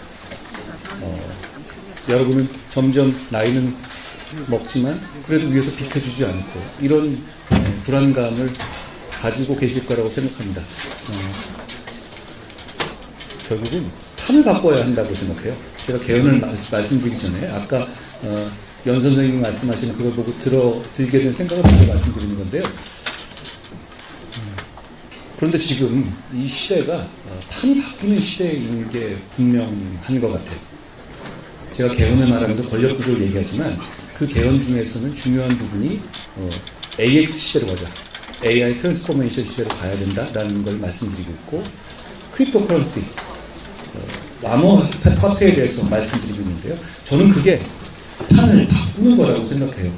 여러분은 점점 나이는 먹지만 그래도 위에서 비켜주지 않고 이런 불안감을 가지고 계실 거라고 생각합니다. 결국은 판을 바꿔야 한다고 생각해요. 제가 개헌을 말씀드리기 전에 아까 연 선생님이 말씀하시는 그걸 보고 들게 된 생각을 먼저 말씀드리는 건데요. 그런데 지금 이 시대가 판이 바뀌는 시대인 게 분명한 것 같아요. 제가 개헌을 말하면서 권력구조를 얘기하지만 그 개헌 중에서는 중요한 부분이 AX 시대로 가자. AI 트랜스포메이션 시대로 가야 된다라는 걸 말씀드리고 있고 크립토커런시, 암호화폐에 대해서 말씀드리고 있는데요. 저는 그게 판을 바꾸는 거라고 생각해요.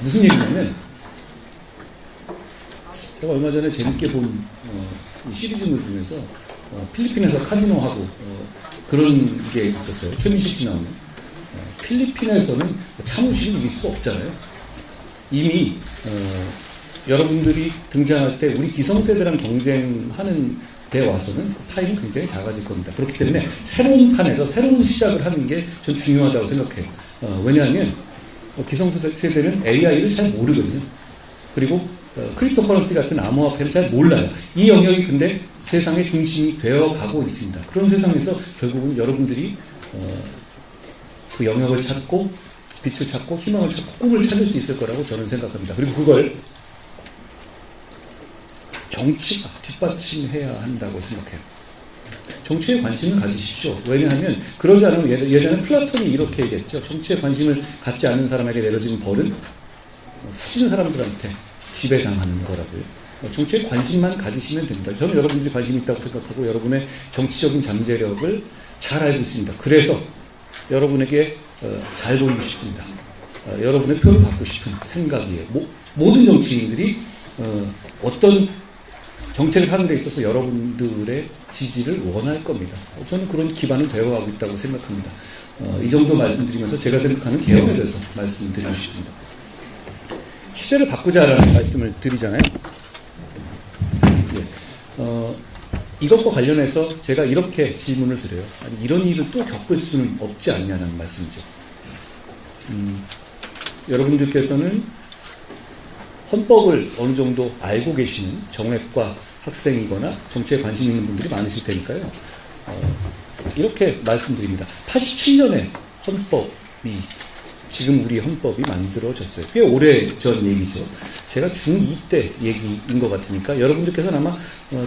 무슨 얘기냐면 제가 얼마 전에 재밌게 본 시리즈물 중에서 필리핀에서 카지노하고 그런 게 있었어요. 최민식 씨 나오는. 필리핀에서는 차무실이 이길 수 없잖아요. 이미 여러분들이 등장할 때 우리 기성세대랑 경쟁하는 데 와서는 그 파일은 굉장히 작아질 겁니다. 그렇기 때문에 새로운 판에서 새로운 시작을 하는 게 전 중요하다고 생각해요. 왜냐하면 기성세대는 AI를 잘 모르거든요. 그리고 크립토커런시 같은 암호화폐를 잘 몰라요. 이 영역이 근데 세상의 중심이 되어 가고 있습니다. 그런 세상에서 결국은 여러분들이 그 영역을 찾고 빛을 찾고 희망을 찾고 꿈을 찾을 수 있을 거라고 저는 생각합니다. 그리고 그걸 정치가 뒷받침해야 한다고 생각해요. 정치에 관심을 가지십시오. 왜냐하면 그러지 않으면 예전에 플라톤이 이렇게 얘기했죠. 정치에 관심을 갖지 않는 사람에게 내려지는 벌은 후진 사람들한테 지배당하는 거라고요. 정치에 관심만 가지시면 됩니다. 저는 여러분들이 관심이 있다고 생각하고 여러분의 정치적인 잠재력을 잘 알고 있습니다. 그래서 여러분에게 잘 보이고 싶습니다. 여러분의 표를 받고 싶은 생각이에요. 모든 정치인들이 어떤 정책을 하는 데 있어서 여러분들의 지지를 원할 겁니다. 저는 그런 기반을 되어가고 있다고 생각합니다. 이 정도 말씀드리면서 제가 생각하는 개혁에 대해서 말씀드리고 싶습니다. 시대를 바꾸자라는 말씀을 드리잖아요. 이것과 관련해서 제가 이렇게 질문을 드려요. 아니, 이런 일을 또 겪을 수는 없지 않냐는 말씀이죠. 여러분들께서는 헌법을 어느 정도 알고 계시는 정외과 학생이거나 정치에 관심 있는 분들이 많으실 테니까요. 이렇게 말씀드립니다. 87년에 헌법이 지금 우리 헌법이 만들어졌어요. 꽤 오래전 얘기죠. 제가 중2 때 얘기인 것 같으니까 여러분들께서는 아마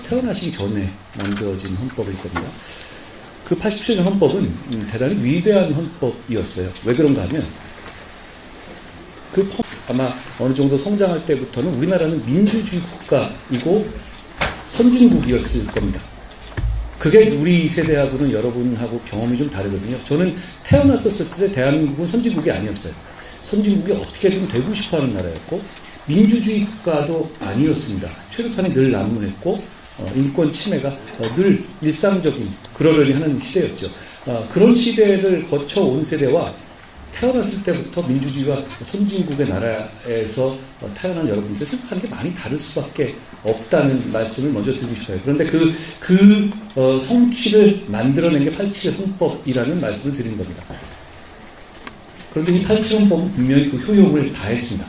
태어나시기 전에 만들어진 헌법일 겁니다. 그 87년 헌법은 대단히 위대한 헌법이었어요. 왜 그런가 하면 아마 어느 정도 성장할 때부터는 우리나라는 민주주의 국가이고 선진국이었을 겁니다. 그게 우리 세대하고는 여러분하고 경험이 좀 다르거든요. 저는 태어났었을 때 대한민국은 선진국이 아니었어요. 선진국이 어떻게든 되고 싶어하는 나라였고 민주주의 국가도 아니었습니다. 최루탄이 늘 난무했고 인권 침해가 늘 일상적인 그러려니 하는 시대였죠. 그런 시대를 거쳐온 세대와 태어났을 때부터 민주주의와 선진국의 나라에서 태어난 여러분들 생각하는 게 많이 다를 수밖에 없다는 말씀을 먼저 드리고 싶어요. 그런데 그 성취를 만들어낸 게 87 헌법이라는 말씀을 드리는 겁니다. 그런데 이 87 헌법은 분명히 그 효용을 다했습니다.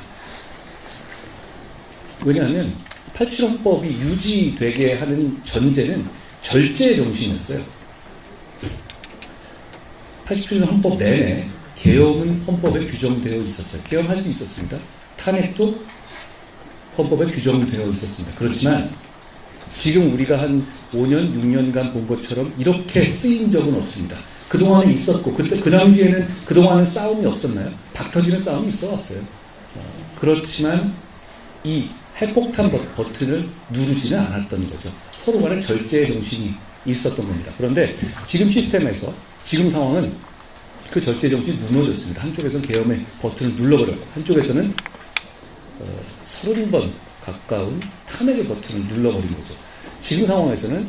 왜냐하면 87 헌법이 유지되게 하는 전제는 절제의 정신이었어요. 87년 헌법 내내 계엄은 헌법에 규정되어 있었어요. 계엄할 수 있었습니다. 탄핵도 헌법에 규정되어 있었습니다. 그렇지만 지금 우리가 한 5년, 6년간 본 것처럼 이렇게 쓰인 적은 없습니다. 그동안에 있었고 그 당시에는 그동안은 싸움이 없었나요? 박 터지는 싸움이 있어 왔어요. 그렇지만 이 핵폭탄 버튼을 누르지는 않았던 거죠. 서로 간에 절제의 정신이 있었던 겁니다. 그런데 지금 시스템에서 지금 상황은 그 절제 정신이 무너졌습니다. 한쪽에서는 계엄의 버튼을 눌러버렸고 한쪽에서는 30번 가까운 탄핵의 버튼을 눌러버린 거죠. 지금 상황에서는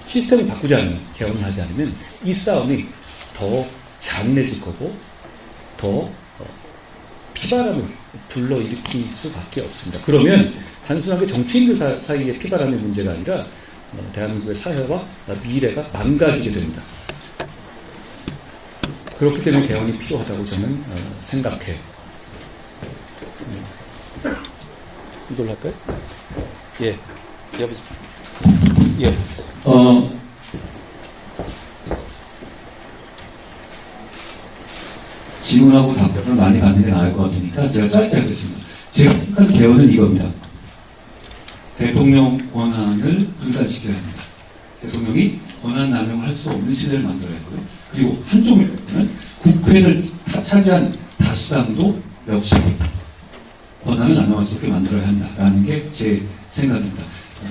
시스템을 바꾸지 않으면, 개헌을 하지 않으면 이 싸움이 더 잔인해질 거고 더 피바람을 불러일으킬 수밖에 없습니다. 그러면 단순하게 정치인들 사이의 피바람의 문제가 아니라 대한민국의 사회와 미래가 망가지게 됩니다. 그렇기 때문에 개헌이 필요하다고 저는 생각해요. 이걸로 할까요? 예. 여보세요. 예. 질문하고 답변을 많이 받는 게 나을 것 같으니까 제가 짧게 하겠습니다. 제가 생각하는 개헌은 이겁니다. 대통령 권한을 분산시켜야 합니다. 대통령이 권한 남용을 할 수 없는 시대를 만들어야 하고요. 그리고 한쪽에서는 국회를 차지한 다수당도 역시 권한을 남용할 수 없게 만들어야 한다라는 게 제 생각입니다.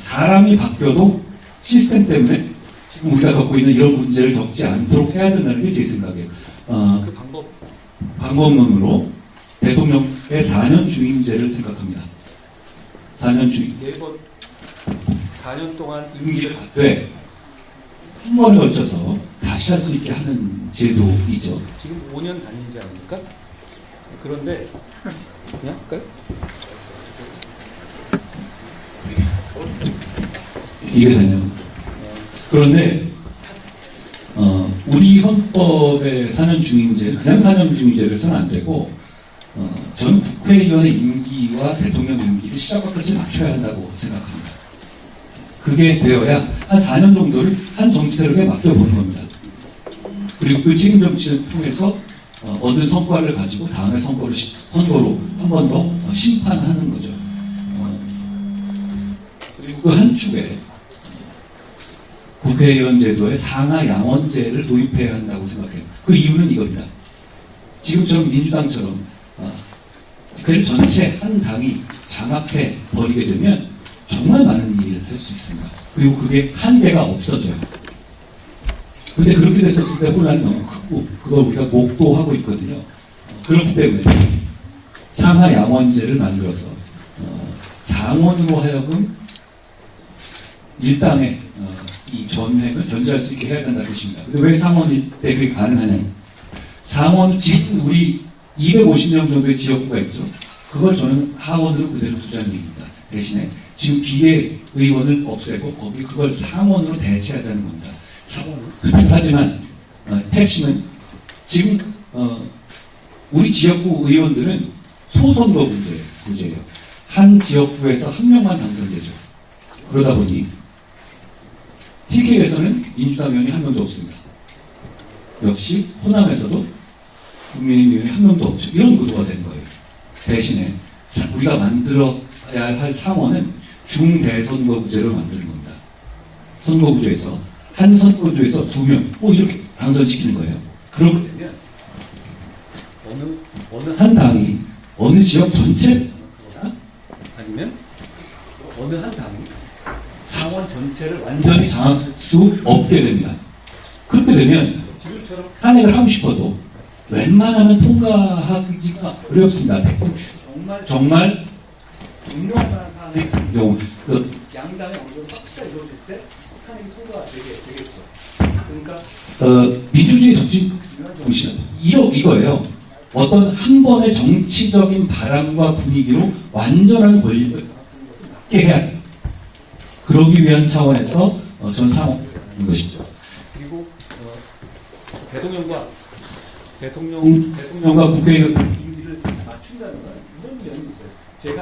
사람이 바뀌어도 시스템 때문에 지금 우리가 겪고 있는 이런 문제를 겪지 않도록 해야 된다는 게 제 생각이에요. 그 방법론으로 대통령의 4년 중임제를 생각합니다. 4년 중임. 4년 동안 임기를 갖되 한 번에 걸쳐서 다시 할 수 있게 하는 제도이죠. 지금 5년 단위제 아닙니까? 그런데 그냥 할까요? 이게 되는. 그런데 우리 헌법의 4년 중임제는 그냥 4년 중임제로 해서는 안 되고 전 국회의원의 임기와 대통령 임기를 시작과 끝을 맞춰야 한다고 생각합니다. 그게 되어야 한 4년 정도를 한 정치 세력에 맡겨보는 겁니다. 그리고 그 책임 정치를 통해서 얻은 성과를 가지고 다음에 선거로 한 번 더 심판하는 거죠. 그리고 그 한 축에 국회의원 제도에 상하 양원제를 도입해야 한다고 생각해요. 그 이유는 이겁니다. 지금처럼 민주당처럼 국회를 전체 한 당이 장악해 버리게 되면 정말 많은 일을 할 수 있습니다. 그리고 그게 한계가 없어져요. 근데 그렇게 됐었을 때 혼란이 너무 크고 그걸 우리가 목도하고 있거든요. 그렇기 때문에 상하 양원제를 만들어서 상원으로 하여금 일당의 이 전획을 견제할 수 있게 해야 된다는 것입니다. 근데 왜 상원일 때 그게 가능하냐면 상원 지금 우리 250명 정도의 지역구가 있죠. 그걸 저는 하원으로 그대로 두자는 얘기입니다. 대신에 지금 비례 의원을 없애고 거기 그걸 상원으로 대체하자는 겁니다. 하지만 핵심은 지금 우리 지역구 의원들은 소선거 문제예요. 한 지역구에서 한 명만 당선되죠. 그러다 보니 TK에서는 민주당 의원이 한 명도 없습니다. 역시 호남에서도 국민의힘 의원이 한 명도 없죠. 이런 구도가 된 거예요. 대신에 우리가 만들어야 할 상원은 중대선거구제로 만드는 겁니다. 선거구제에서 한 선거구에서 2명 이렇게 당선시키는 거예요. 그러게 되면 어느 한 당이 어느 지역 전체 아니면 어느 한 당이 상원 전체를 완전히 장악할 수 없게 됩니다. 그렇게 되면 지금처럼 탄핵을 하고 싶어도 웬만하면 통과하기가 어렵습니다. 정말 분명한 사안의 경우 양당의 어느 정도 확실하 이루어질 때 탄핵이 통과되겠죠. 그러니까 민주주의 정신은 이거예요. 어떤 한 번의 정치적인 바람과 분위기로 완전한 권리를 갖게 해야 돼요. 그러기 위한 차원에서 전 상황인 것이죠. 그리고 대통령과 국회의원 임기를 맞춘다는 건 이런 면이 있어요. 제가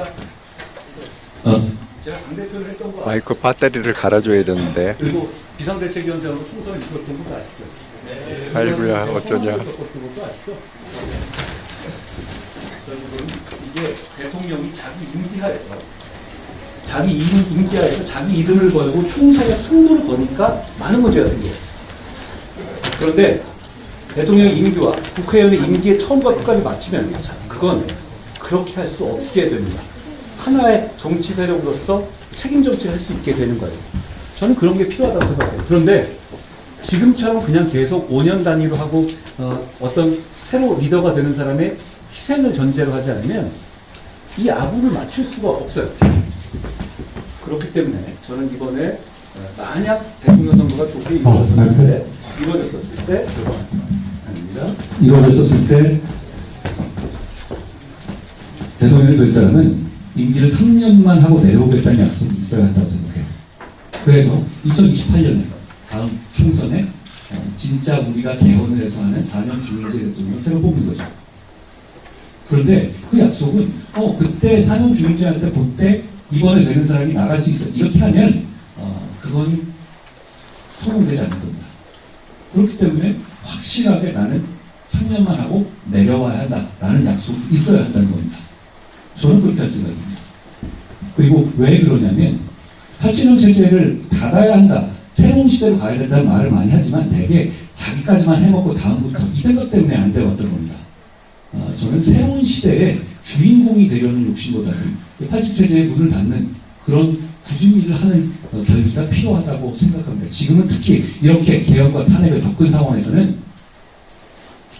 당대표를 했던 거 마이크 배터리를 갈아줘야 되는데. 그리고 비상대책위원장으로 총선을 이끌었던 것도 아시죠? 아이고야 어쩌냐. 이게 대통령이 자기 임기하에서 자기 이름을 걸고 총선에 승부를 거니까 많은 문제가 생겨요. 그런데 대통령의 임기와 국회의원의 임기의 처음과 끝까지 맞추면 그건 그렇게 할 수 없게 됩니다. 하나의 정치 세력으로서 책임 정치를 할 수 있게 되는 거예요. 저는 그런 게 필요하다고 생각해요. 그런데 지금처럼 그냥 계속 5년 단위로 하고 어떤 새로 리더가 되는 사람의 희생을 전제로 하지 않으면 이 아부를 맞출 수가 없어요. 그렇기 때문에 저는 이번에 만약 대통령 선거가 좋게 이루어졌을 때 대통령이 될 사람은 임기를 3년만 하고 내려오겠다는 약속이 있어야 한다고 생각해요. 그래서 2028년에 다음 총선에 진짜 우리가 개헌을 해서 하는 4년 중임제 대통령을 새로 뽑는 거죠. 그런데 그 약속은 그때 4년 중임제 할 때 그때 이번에 되는 사람이 나갈 수 있어. 이렇게 하면 그건 성공되지 않는 겁니다. 그렇기 때문에 확실하게 나는 3년만 하고 내려와야 한다라는 약속이 있어야 한다는 겁니다. 저는 그렇게 할 생각입니다. 그리고 왜 그러냐면 87년 체제를 닫아야 한다. 새로운 시대로 가야 된다는 말을 많이 하지만 대개 자기까지만 해먹고 다음부터 이 생각 때문에 안 되었던 겁니다. 저는 새로운 시대의 주인공이 되려는 욕심보다는 87체제의 문을 닫는 그런 굳은 일을 하는 결기가 필요하다고 생각합니다. 지금은 특히 이렇게 개혁과 탄핵을 겪은 상황에서는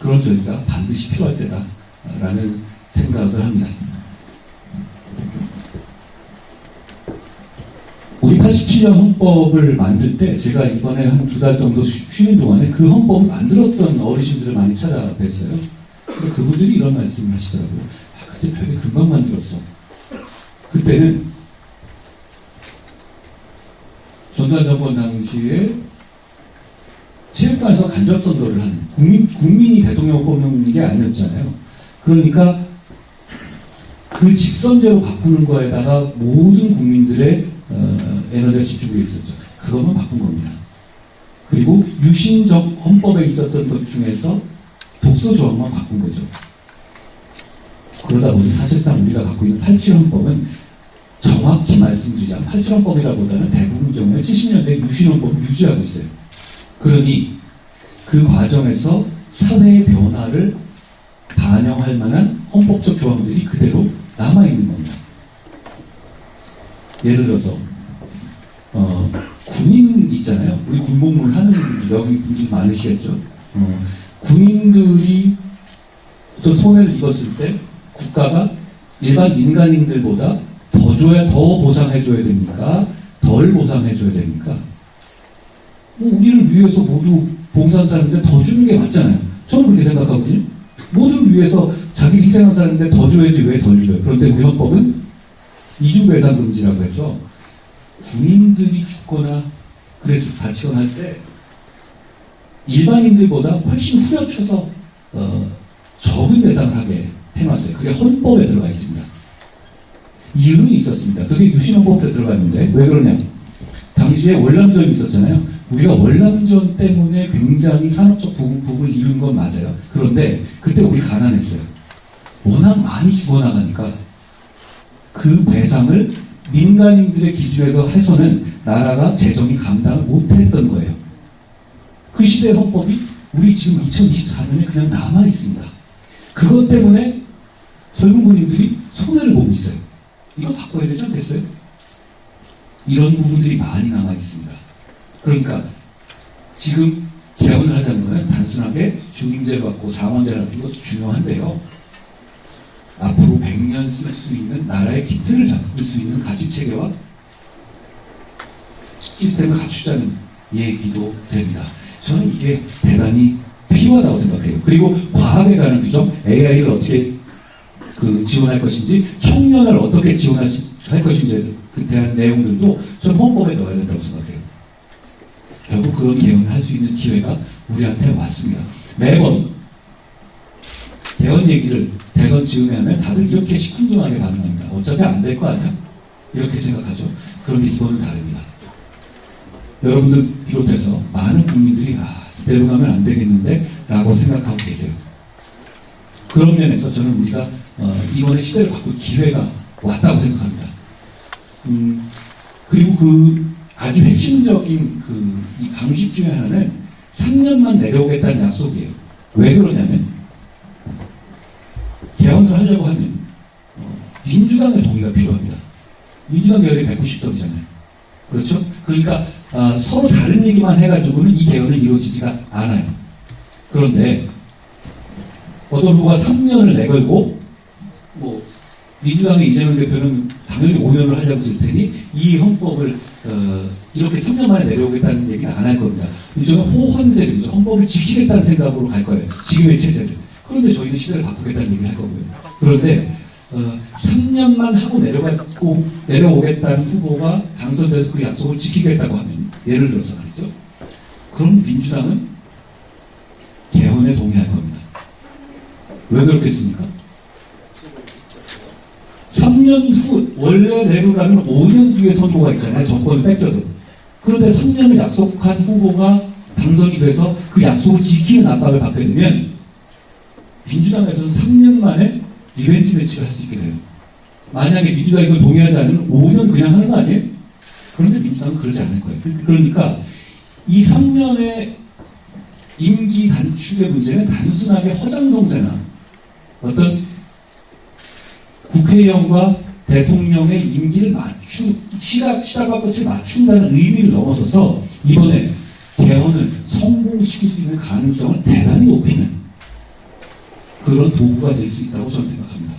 그런 결기가 반드시 필요할 때다라는 생각을 합니다. 우리 87년 헌법을 만들 때 제가 이번에 한 2달 정도 쉬는 동안에 그 헌법을 만들었던 어르신들을 많이 찾아뵀어요. 근데 그분들이 이런 말씀을 하시더라고요. 그때 되게 금방 만들었어. 그때는 전두환 정권 당시에 체육관에서 간접선거를 하는 국민이 대통령을 뽑는 게 아니었잖아요. 그러니까 그 직선제로 바꾸는 거에다가 모든 국민들의 에너지가 집중되어 있었죠. 그것만 바꾼 겁니다. 그리고 유신적 헌법에 있었던 것 중에서 독소 조항만 바꾼 거죠. 그러다 보니 사실상 우리가 갖고 있는 87 헌법은 정확히 말씀드리자면 8.0법이라보다는 대부분 경우에 70년대 유신헌법을 유지하고 있어요. 그러니 그 과정에서 사회의 변화를 반영할 만한 헌법적 조항들이 그대로 남아있는 겁니다. 예를 들어서 군인 있잖아요. 우리 군복무를 하는 여기 분들이 많으시겠죠. 군인들이 또 손해를 입었을 때 국가가 일반 민간인들보다 더 보상해줘야 됩니까? 덜 보상해줘야 됩니까? 우리를 위해서 모두 봉사한 사람인데 더 주는 게 맞잖아요. 저는 그렇게 생각하거든요. 모두를 위해서 자기 희생한 사람인데 더 줘야지 왜 덜 줘요? 그런데 우리 헌법은 이중배상 금지라고 해서 군인들이 죽거나 그래서 다치거나 할 때 일반인들보다 훨씬 후려쳐서 적은 배상을 하게 해놨어요. 그게 헌법에 들어가 있습니다. 이유는 있었습니다. 그게 유신헌법에 들어가 있는데 왜 그러냐? 당시에 월남전이 있었잖아요. 우리가 월남전 때문에 굉장히 산업적 부흥을 이룬 건 맞아요. 그런데 그때 우리 가난했어요. 워낙 많이 죽어나가니까 그 배상을 민간인들의 기준에서 해서는 나라가 재정이 감당을 못했던 거예요. 그 시대의 헌법이 우리 지금 2024년에 그냥 남아있습니다. 그것 때문에 젊은 군인들이 손해를 보고 있어요. 이거 바꿔야 되지 않겠어요? 이런 부분들이 많이 남아있습니다. 그러니까 지금 개헌을 하자는 거는 단순하게 중임제를 받고 상원제를 받는 것도 중요한데요. 앞으로 100년 쓸 수 있는 나라의 기틀을 잡을 수 있는 가치체계와 시스템을 갖추자는 얘기도 됩니다. 저는 이게 대단히 필요하다고 생각해요. 그리고 과학에 관한 규정, AI를 어떻게 지원할 것인지, 청년을 어떻게 지원할 것인지에 대한 내용들도 저는 헌법에 넣어야 된다고 생각해요. 결국 그런 개헌을 할 수 있는 기회가 우리한테 왔습니다. 매번 개헌 얘기를 대선 즈음에 하면 다들 이렇게 시큰둥하게 반응합니다. 어차피 안 될 거 아니야? 이렇게 생각하죠. 그런데 이번은 다릅니다. 여러분들 비롯해서 많은 국민들이 이대로 가면 안 되겠는데 라고 생각하고 계세요. 그런 면에서 저는 우리가 이번에 시대를 바꿀 기회가 왔다고 생각합니다. 그리고 아주 핵심적인 이 방식 중에 하나는 3년만 내려오겠다는 약속이에요. 왜 그러냐면 개헌을 하려고 하면 민주당의 동의가 필요합니다. 민주당 계열이 190석이잖아요. 그렇죠? 그러니까 서로 다른 얘기만 해가지고는 이 개헌은 이루어지지가 않아요. 그런데 어떤 후보가 3년을 내걸고 민주당의 이재명 대표는 당연히 5년을 하려고 들 테니 이 헌법을 이렇게 3년 만에 내려오겠다는 얘기는 안 할 겁니다. 이제는 호헌세력이죠. 헌법을 지키겠다는 생각으로 갈 거예요. 지금의 체제를. 그런데 저희는 시대를 바꾸겠다는 얘기를 할 거고요. 그런데 3년만 하고 내려오겠다는 후보가 당선돼서 그 약속을 지키겠다고 하면, 예를 들어서 말이죠. 그럼 민주당은 개헌에 동의할 겁니다. 왜 그렇겠습니까? 3년 후, 원래 내로라면 5년 뒤에 선거가 있잖아요. 정권을 뺏겨도. 그런데 3년을 약속한 후보가 당선이 돼서 그 약속을 지키는 압박을 받게 되면 민주당에서는 3년 만에 리벤지 매치를 할 수 있게 돼요. 만약에 민주당이 그걸 동의하지 않으면 5년 그냥 하는 거 아니에요? 그런데 민주당은 그러지 않을 거예요. 그러니까 이 3년의 임기 단축의 문제는 단순하게 허장성세나 어떤 국회의원과 대통령의 임기를 시각과 끝을 맞춘다는 의미를 넘어서서 이번에 개헌을 성공시킬 수 있는 가능성을 대단히 높이는 그런 도구가 될 수 있다고 저는 생각합니다.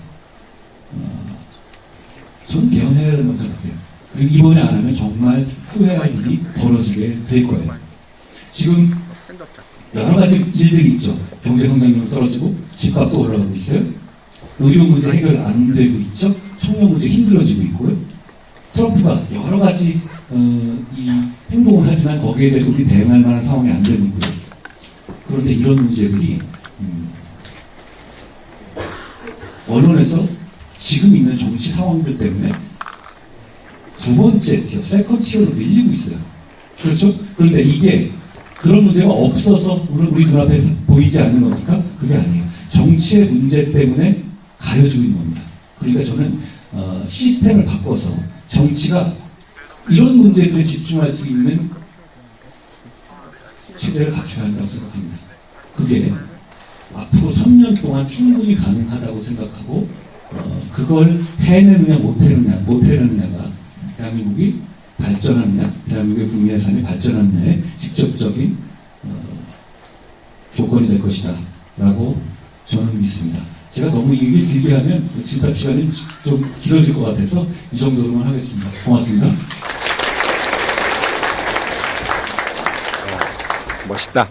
저는 개헌해야 된다고 생각해요. 그리고 이번에 안 하면 정말 후회할 일이 벌어지게 될 거예요. 지금 여러 가지 일들이 있죠. 경제 성장률이 떨어지고 집값도 올라가고 있어요. 의료 문제 해결 안 되고 있죠. 청년 문제 힘들어지고 있고요. 트럼프가 여러 가지 이 행동을 하지만 거기에 대해서 우리 대응할 만한 상황이 안 되고 있고요. 그런데 이런 문제들이 언론에서 지금 있는 정치 상황들 때문에 두 번째 티어, 세컨 티어로 밀리고 있어요. 그렇죠? 그런데 이게 그런 문제가 없어서 우리 눈앞에 보이지 않는 겁니까? 그게 아니에요. 정치의 문제 때문에 가려지고 있는 겁니다. 그러니까 저는 시스템을 바꿔서 정치가 이런 문제들에 집중할 수 있는 체제를 갖춰야 한다고 생각합니다. 그게 앞으로 3년 동안 충분히 가능하다고 생각하고 그걸 해내느냐 못해내느냐가 대한민국이 발전하느냐, 대한민국의 국민의 삶이 발전하느냐의 직접적인 조건이 될 것이다 라고 저는 믿습니다. 제가 너무 얘기를 길게 하면 질답 시간이 좀 길어질 것 같아서 이 정도로만 하겠습니다. 고맙습니다. 멋있다.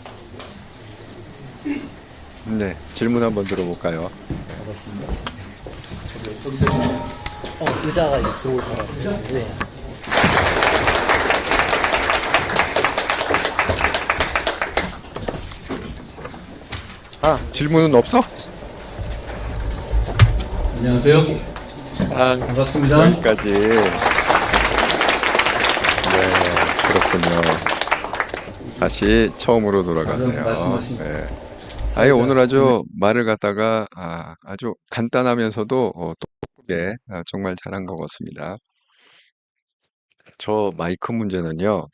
네, 질문 한번 들어볼까요? 의자가 이쪽으로 돌아왔습니다. 네. 질문은 없어? 안녕하세요. 반갑습니다. 여기까지. 네, 그렇군요. 다시 처음으로 돌아가네요. 말씀하신 네. 아예 오늘 아주 말을 갖다가 아주 간단하면서도 똑똑하게 정말 잘한 것 같습니다. 저 마이크 문제는요.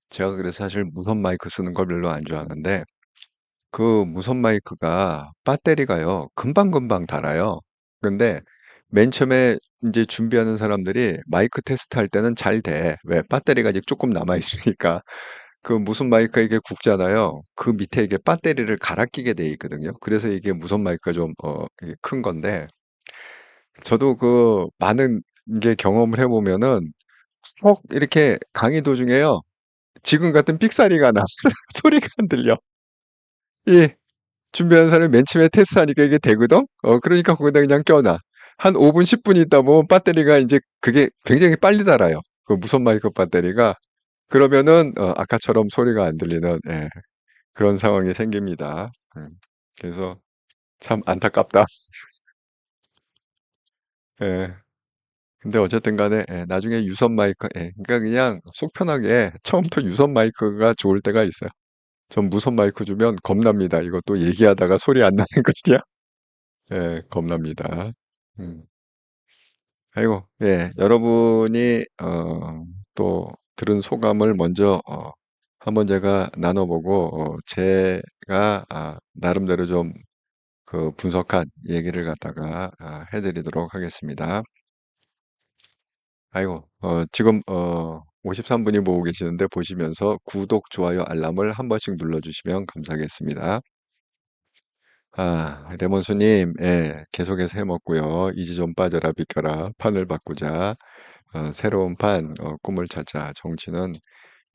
제가 그래서 사실 무선 마이크 쓰는 걸 별로 안 좋아하는데 그 무선 마이크가 배터리가요. 금방금방 닳아요. 근데 맨 처음에 이제 준비하는 사람들이 마이크 테스트 할 때는 잘 돼. 왜? 배터리가 아직 조금 남아 있으니까. 그 무선 마이크가 이게 굵잖아요. 그 밑에 이게 배터리를 갈아 끼게 돼 있거든요. 그래서 이게 무선 마이크가 좀 이게 큰 건데 저도 그 많은 게 경험을 해보면은 꼭 이렇게 강의 도중에요. 지금 같은 삑사리가 나. 소리가 안 들려. 예. 준비하는 사람이 맨 처음에 테스트하니까 이게 되거든? 그러니까 거기다 그냥 껴놔. 한 5분, 10분 있다 보면 배터리가 이제 그게 굉장히 빨리 닳아요. 그 무선 마이크 배터리가. 그러면은, 아까처럼 소리가 안 들리는, 예, 그런 상황이 생깁니다. 그래서 참 안타깝다. 예. 근데 어쨌든 간에, 예, 나중에 유선 마이크, 예, 그러니까 그냥 속 편하게 처음부터 유선 마이크가 좋을 때가 있어요. 전 무선 마이크 주면 겁납니다. 이것도 얘기하다가 소리 안 나는 거냐? 예, 겁납니다. 음. 아이고, 예, 여러분이, 또 들은 소감을 먼저, 한번 제가 나눠보고, 제가, 나름대로 좀 그 분석한 얘기를 갖다가, 해드리도록 하겠습니다. 아이고, 지금, 53분이 보고 계시는데 보시면서 구독, 좋아요, 알람을 한 번씩 눌러주시면 감사하겠습니다. 레몬수님, 예, 계속해서 해먹고요. 이제 좀 빠져라, 비켜라. 판을 바꾸자. 새로운 판, 꿈을 찾자. 정치는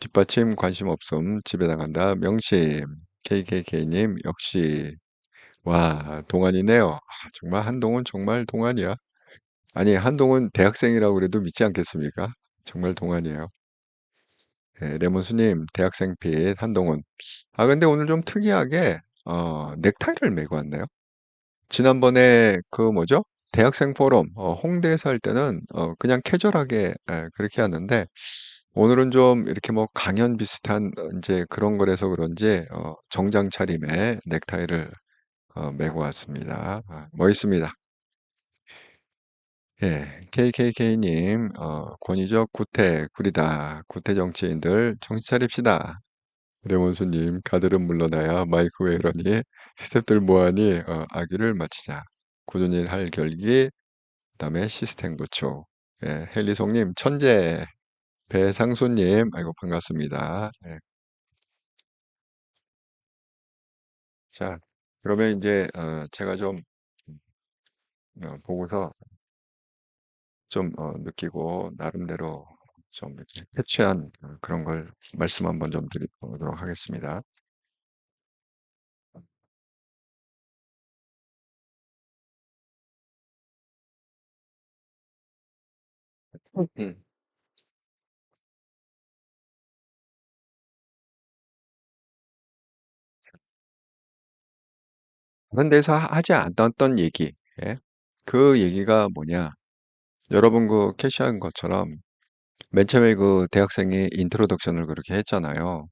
뒷받침 관심 없음. 집에 나간다. 명심. KKK님, 역시. 와, 동안이네요. 정말 한동훈 정말 동안이야. 아니, 한동훈 대학생이라고 그래도 믿지 않겠습니까? 정말 동안이에요. 예, 레몬수님, 대학생 핏, 한동훈. 근데 오늘 좀 특이하게, 넥타이를 메고 왔네요. 지난번에 그 뭐죠? 대학생 포럼, 홍대에서 할 때는, 그냥 캐주얼하게, 예, 그렇게 하는데, 오늘은 좀 이렇게 뭐 강연 비슷한, 이제 그런 거라서 그런지, 정장 차림에 넥타이를, 메고 왔습니다. 멋있습니다. 예, KKK님, 권위적 구태, 구리다. 구태 정치인들 정신 차립시다. 레몬수님, 가들은 물러나야 마이크 왜 이러니? 스태프들 뭐하니? 아기를 마치자. 굳은 일 할 결기, 그다음에 시스템 구축. 예, 헬리송님, 천재. 배상수님, 아이고 반갑습니다. 예. 자, 그러면 이제 제가 좀 보고서 좀 느끼고 나름대로 좀 이렇게 캐치한 그런 걸 말씀 한번 좀 드리도록 하겠습니다. 음. 다른 데서 하지 않았던 얘기, 예? 그 얘기가 뭐냐? 여러분 그 캐시한 것처럼 맨 처음에 그 대학생이 인트로덕션을 그렇게 했잖아요.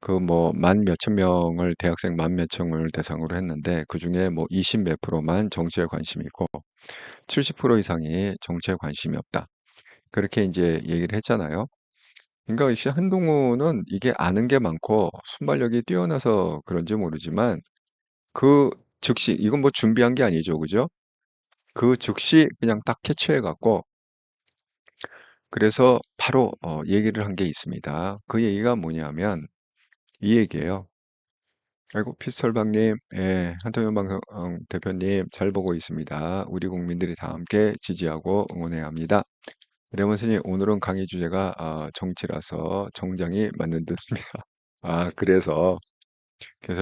그 뭐 만 몇천 명을 대학생 만 몇천 명을 대상으로 했는데 그중에 뭐 20 몇 프로만 정치에 관심이 있고 70% 이상이 정치에 관심이 없다. 그렇게 이제 얘기를 했잖아요. 그러니까 역시 한동훈은 이게 아는 게 많고 순발력이 뛰어나서 그런지 모르지만 그 즉시 이건 뭐 준비한 게 아니죠, 그죠? 그 즉시 그냥 딱 캐치해 갖고 그래서 바로 얘기를 한 게 있습니다. 그 얘기가 뭐냐면 이 얘기예요. 아이고 피스톨방님, 예, 한동훈 방송 대표님 잘 보고 있습니다. 우리 국민들이 다 함께 지지하고 응원해야 합니다. 레몬스님 오늘은 강의 주제가 정치라서 정장이 맞는 듯입니다. 아 그래서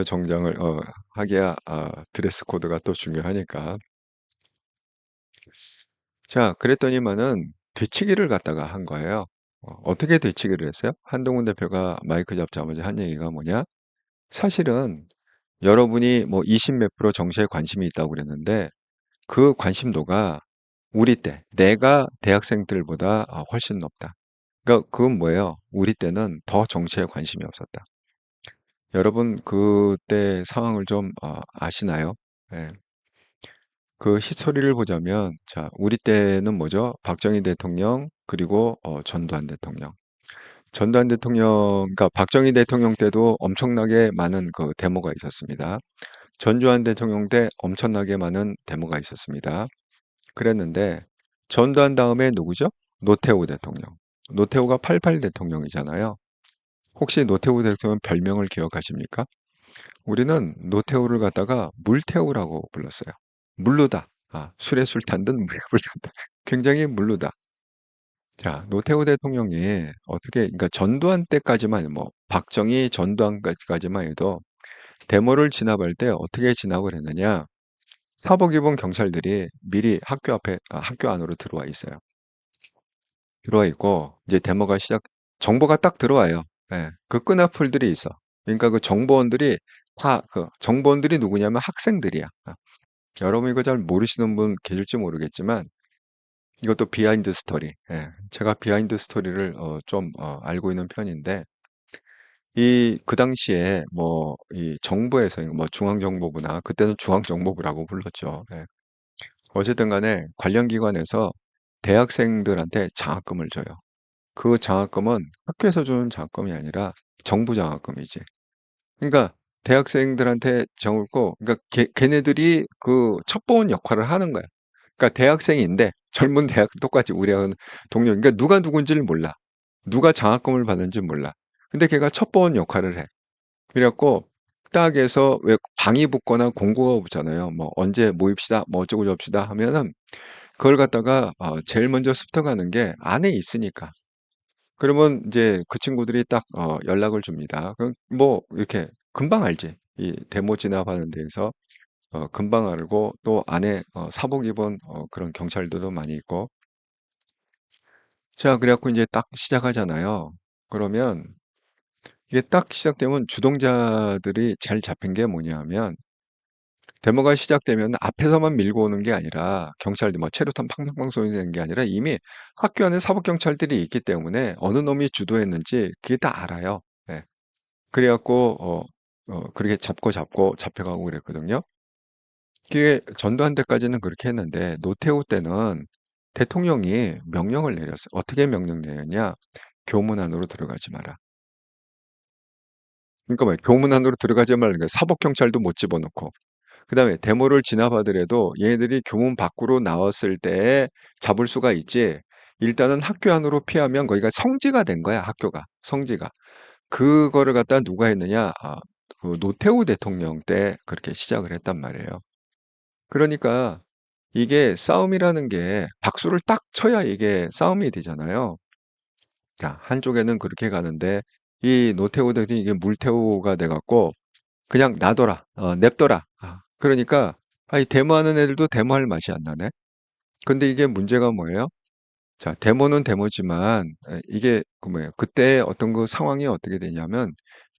정장을 하기야 드레스 코드가 또 중요하니까. 자 그랬더니만은 되치기를 갖다가 한 거예요. 어떻게 되치기를 했어요? 한동훈 대표가 마이크 잡자마자 한 얘기가 뭐냐? 사실은 여러분이 뭐 20 몇 프로 정치에 관심이 있다고 그랬는데 그 관심도가 우리 때 내가 대학생 들보다 훨씬 높다. 그러니까 그건 뭐예요? 우리 때는 더 정치에 관심이 없었다. 여러분 그때 상황을 좀 아시나요? 예. 그 히스토리를 보자면 자 우리 때는 뭐죠? 박정희 대통령 그리고 전두환 대통령. 전두환 대통령 그러니까 박정희 대통령 때도 엄청나게 많은 그 데모가 있었습니다. 전두환 대통령 때 엄청나게 많은 데모가 있었습니다. 그랬는데 전두환 다음에 누구죠? 노태우 대통령. 노태우가 88 대통령이잖아요. 혹시 노태우 대통령 별명을 기억하십니까? 우리는 노태우를 갖다가 물태우라고 불렀어요. 물르다. 술에 술 탄 듯 물에 불 탄다. 굉장히 물르다. 자, 노태우 대통령이 어떻게, 그러니까 전두환 때까지만, 뭐, 박정희, 전두환까지만 해도 데모를 진압할 때 어떻게 진압을 했느냐. 사복 입은 경찰들이 미리 학교 앞에, 학교 안으로 들어와 있어요. 들어와 있고, 이제 데모가 정보가 딱 들어와요. 예, 그 끈앞풀들이 있어. 그러니까 그 정보원들이 정보원들이 누구냐면 학생들이야. 여러분 이거 잘 모르시는 분 계실지 모르겠지만 이것도 비하인드 스토리. 예, 제가 비하인드 스토리를 좀 알고 있는 편인데 그 당시에 뭐 이 정부에서 뭐 중앙정보부나 그때는 중앙정보부라고 불렀죠. 예. 어쨌든 간에 관련 기관에서 대학생들한테 장학금을 줘요. 그 장학금은 학교에서 주는 장학금이 아니라 정부 장학금이지. 그러니까 대학생들한테 정을고 그러니까 걔네들이 그 첩보원 역할을 하는 거야. 그러니까 대학생인데 젊은 대학 똑같이 우리하고는 동료. 그러니까 누가 누군지를 몰라. 누가 장학금을 받는지 몰라. 근데 걔가 첩보원 역할을 해. 그래갖고 딱 해서 왜 방이 붙거나 공고가 붙잖아요. 뭐 언제 모입시다, 뭐 어쩌고 저쩌다 하면은 그걸 갖다가 제일 먼저 습득하는 게 안에 있으니까. 그러면 이제 그 친구들이 딱 연락을 줍니다. 그럼 뭐 이렇게 금방 알지. 이 데모 진압하는 데에서 금방 알고 또 안에 사복 입은 그런 경찰들도 많이 있고. 자, 그래갖고 이제 딱 시작하잖아요. 그러면 이게 딱 시작되면 주동자들이 잘 잡힌 게 뭐냐 하면 데모가 시작되면 앞에서만 밀고 오는 게 아니라 경찰들 뭐 체류탄 팡팡팡 쏘는 게 아니라 이미 학교 안에 사법경찰들이 있기 때문에 어느 놈이 주도했는지 그게 다 알아요. 예. 그래갖고 그렇게 잡고 잡혀가고 그랬거든요. 그게 전두환 때까지는 그렇게 했는데 노태우 때는 대통령이 명령을 내렸어요. 어떻게 명령 내렸냐? 교문 안으로 들어가지 마라. 그러니까 뭐 교문 안으로 들어가지 말라니까 사법경찰도 못 집어넣고 그다음에 데모를 진압하더라도 얘네들이 교문 밖으로 나왔을 때 잡을 수가 있지. 일단은 학교 안으로 피하면 거기가 성지가 된 거야, 학교가. 성지가. 그거를 갖다 누가 했느냐? 그 노태우 대통령 때 그렇게 시작을 했단 말이에요. 그러니까 이게 싸움이라는 게 박수를 딱 쳐야 이게 싸움이 되잖아요. 자, 한쪽에는 그렇게 가는데 이 노태우 대통령이 이게 물태우가 돼 갖고 그냥 놔둬라. 냅둬라. 그러니까 이 데모하는 애들도 데모할 맛이 안 나네. 근데 이게 문제가 뭐예요? 자, 데모는 데모지만 이게 그 뭐예요? 그때 어떤 그 상황이 어떻게 되냐면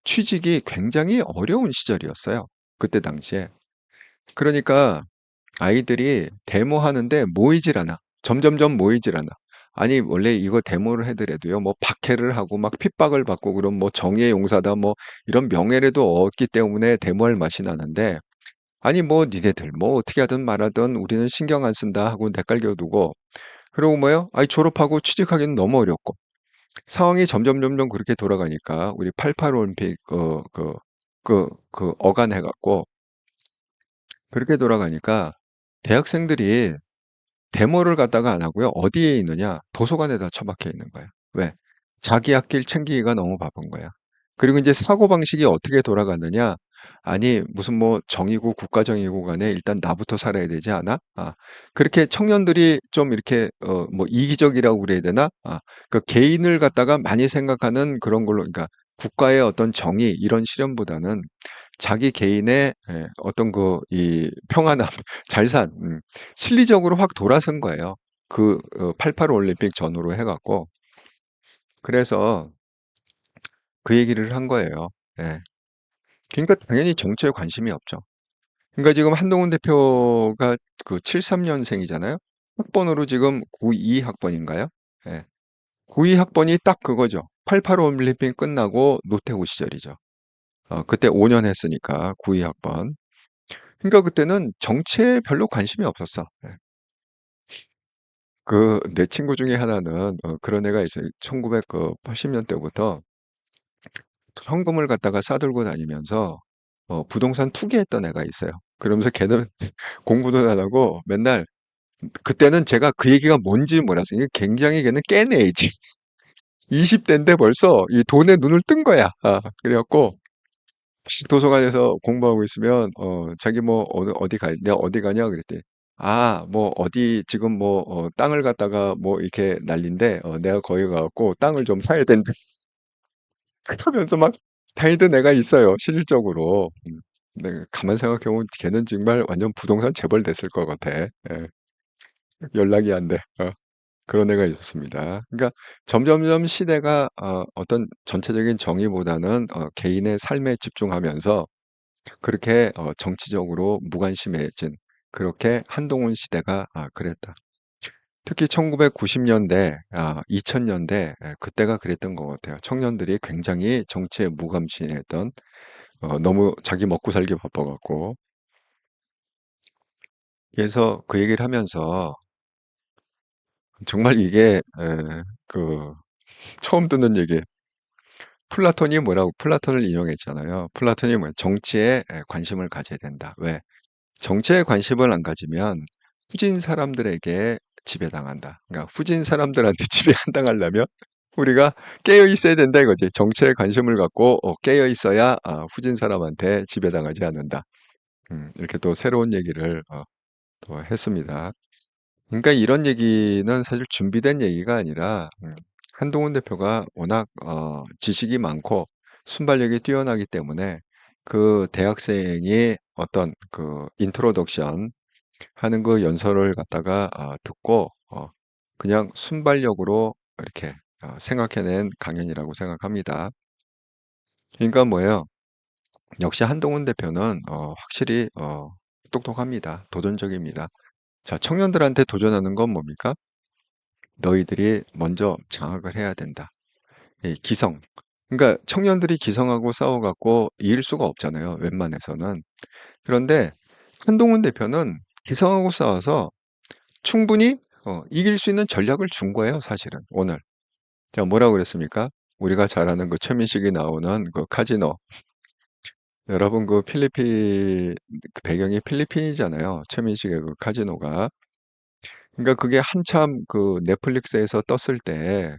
취직이 굉장히 어려운 시절이었어요. 그때 당시에. 그러니까 아이들이 데모하는데 모이질 않아. 점점점 모이질 않아. 아니 원래 이거 데모를 해더라도요. 뭐 박해를 하고 막 핍박을 받고 그럼 뭐 정의의 용사다 뭐 이런 명예라도 얻기 때문에 데모할 맛이 나는데 아니 뭐 니네들 뭐 어떻게 하든 말하든 우리는 신경 안 쓴다 하고 내깔겨 두고 그리고 뭐요? 아이 졸업하고 취직하기는 너무 어렵고 상황이 점점 그렇게 돌아가니까 우리 88 올림픽 어간해 갖고 그렇게 돌아가니까 대학생들이 데모를 갖다가 안 하고요. 어디에 있느냐? 도서관에다 처박혀 있는 거야. 왜? 자기 학길 챙기기가 너무 바쁜 거야. 그리고 이제 사고방식이 어떻게 돌아갔느냐? 아니, 무슨 뭐 정이고 국가정이고 간에 일단 나부터 살아야 되지 않아? 그렇게 청년들이 좀 이렇게, 뭐 이기적이라고 그래야 되나? 그 개인을 갖다가 많이 생각하는 그런 걸로, 그러니까 국가의 어떤 정의 이런 실현보다는 자기 개인의 어떤 이 평안함, 잘산, 실리적으로 확 돌아선 거예요. 88 올림픽 전후로 해갖고. 그래서 그 얘기를 한 거예요. 예. 그러니까 당연히 정치에 관심이 없죠. 그러니까 지금 한동훈 대표가 그 73년생이잖아요. 학번으로 지금 92 학번인가요? 예. 92 학번이 딱 그거죠. 88 올림픽 끝나고 노태우 시절이죠. 그때 5년 했으니까 92 학번. 그러니까 그때는 정치에 별로 관심이 없었어. 예. 내 친구 중에 하나는 그런 애가 있어요. 1980년대부터 현금을 갖다가 싸들고 다니면서 부동산 투기했던 애가 있어요. 그러면서 걔는 공부도 안 하고 맨날 그때는 제가 그 얘기가 뭔지 몰랐어요. 이게 굉장히 걔는 깬 애지. 20대인데 벌써 이 돈에 눈을 뜬 거야. 그래갖고 도서관에서 공부하고 있으면 자기 뭐 어디 가 내가 어디 가냐 그랬더니 뭐 어디 지금 뭐 땅을 갖다가 뭐 이렇게 난린데 내가 거기 가갖고 땅을 좀 사야 된다. 그러면서 막 다니던 애가 있어요. 실질적으로. 근데 가만 생각해보면 걔는 정말 완전 부동산 재벌 됐을 것 같아. 예. 연락이 안 돼. 그런 애가 있었습니다. 그러니까 점점점 시대가 어떤 전체적인 정의보다는 개인의 삶에 집중하면서 그렇게 정치적으로 무관심해진 그렇게 한동훈 시대가 그랬다. 특히 1990년대, 2000년대 그때가 그랬던 것 같아요. 청년들이 굉장히 정치에 무감심했던 너무 자기 먹고 살기 바빠갖고 그래서 그 얘기를 하면서 정말 이게 처음 듣는 얘기. 플라톤이 뭐라고 플라톤을 인용했잖아요. 플라톤이 뭐야? 정치에 관심을 가져야 된다. 왜? 정치에 관심을 안 가지면 후진 사람들에게 지배당한다. 그러니까 후진 사람들한테 지배 안 당하려면 우리가 깨어 있어야 된다 이거지. 정치에 관심을 갖고 깨어 있어야 후진 사람한테 지배당하지 않는다. 이렇게 또 새로운 얘기를 또 했습니다. 그러니까 이런 얘기는 사실 준비된 얘기가 아니라 한동훈 대표가 워낙 지식이 많고 순발력이 뛰어나기 때문에 그 대학생이 어떤 그 인트로덕션 하는 그 연설을 갖다가 듣고 그냥 순발력으로 이렇게 생각해낸 강연이라고 생각합니다. 그러니까 뭐예요? 역시 한동훈 대표는 확실히 똑똑합니다. 도전적입니다. 자, 청년들한테 도전하는 건 뭡니까? 너희들이 먼저 장악을 해야 된다. 기성. 그러니까 청년들이 기성하고 싸워갖고 이길 수가 없잖아요. 웬만해서는. 그런데 한동훈 대표는 기성하고 싸워서 충분히 이길 수 있는 전략을 준 거예요. 사실은 오늘. 자, 뭐라고 그랬습니까? 우리가 잘 아는 그 최민식이 나오는 그 카지노. 여러분 그 필리핀 그 배경이 필리핀이잖아요. 최민식의 그 카지노가. 그러니까 그게 한참 그 넷플릭스에서 떴을 때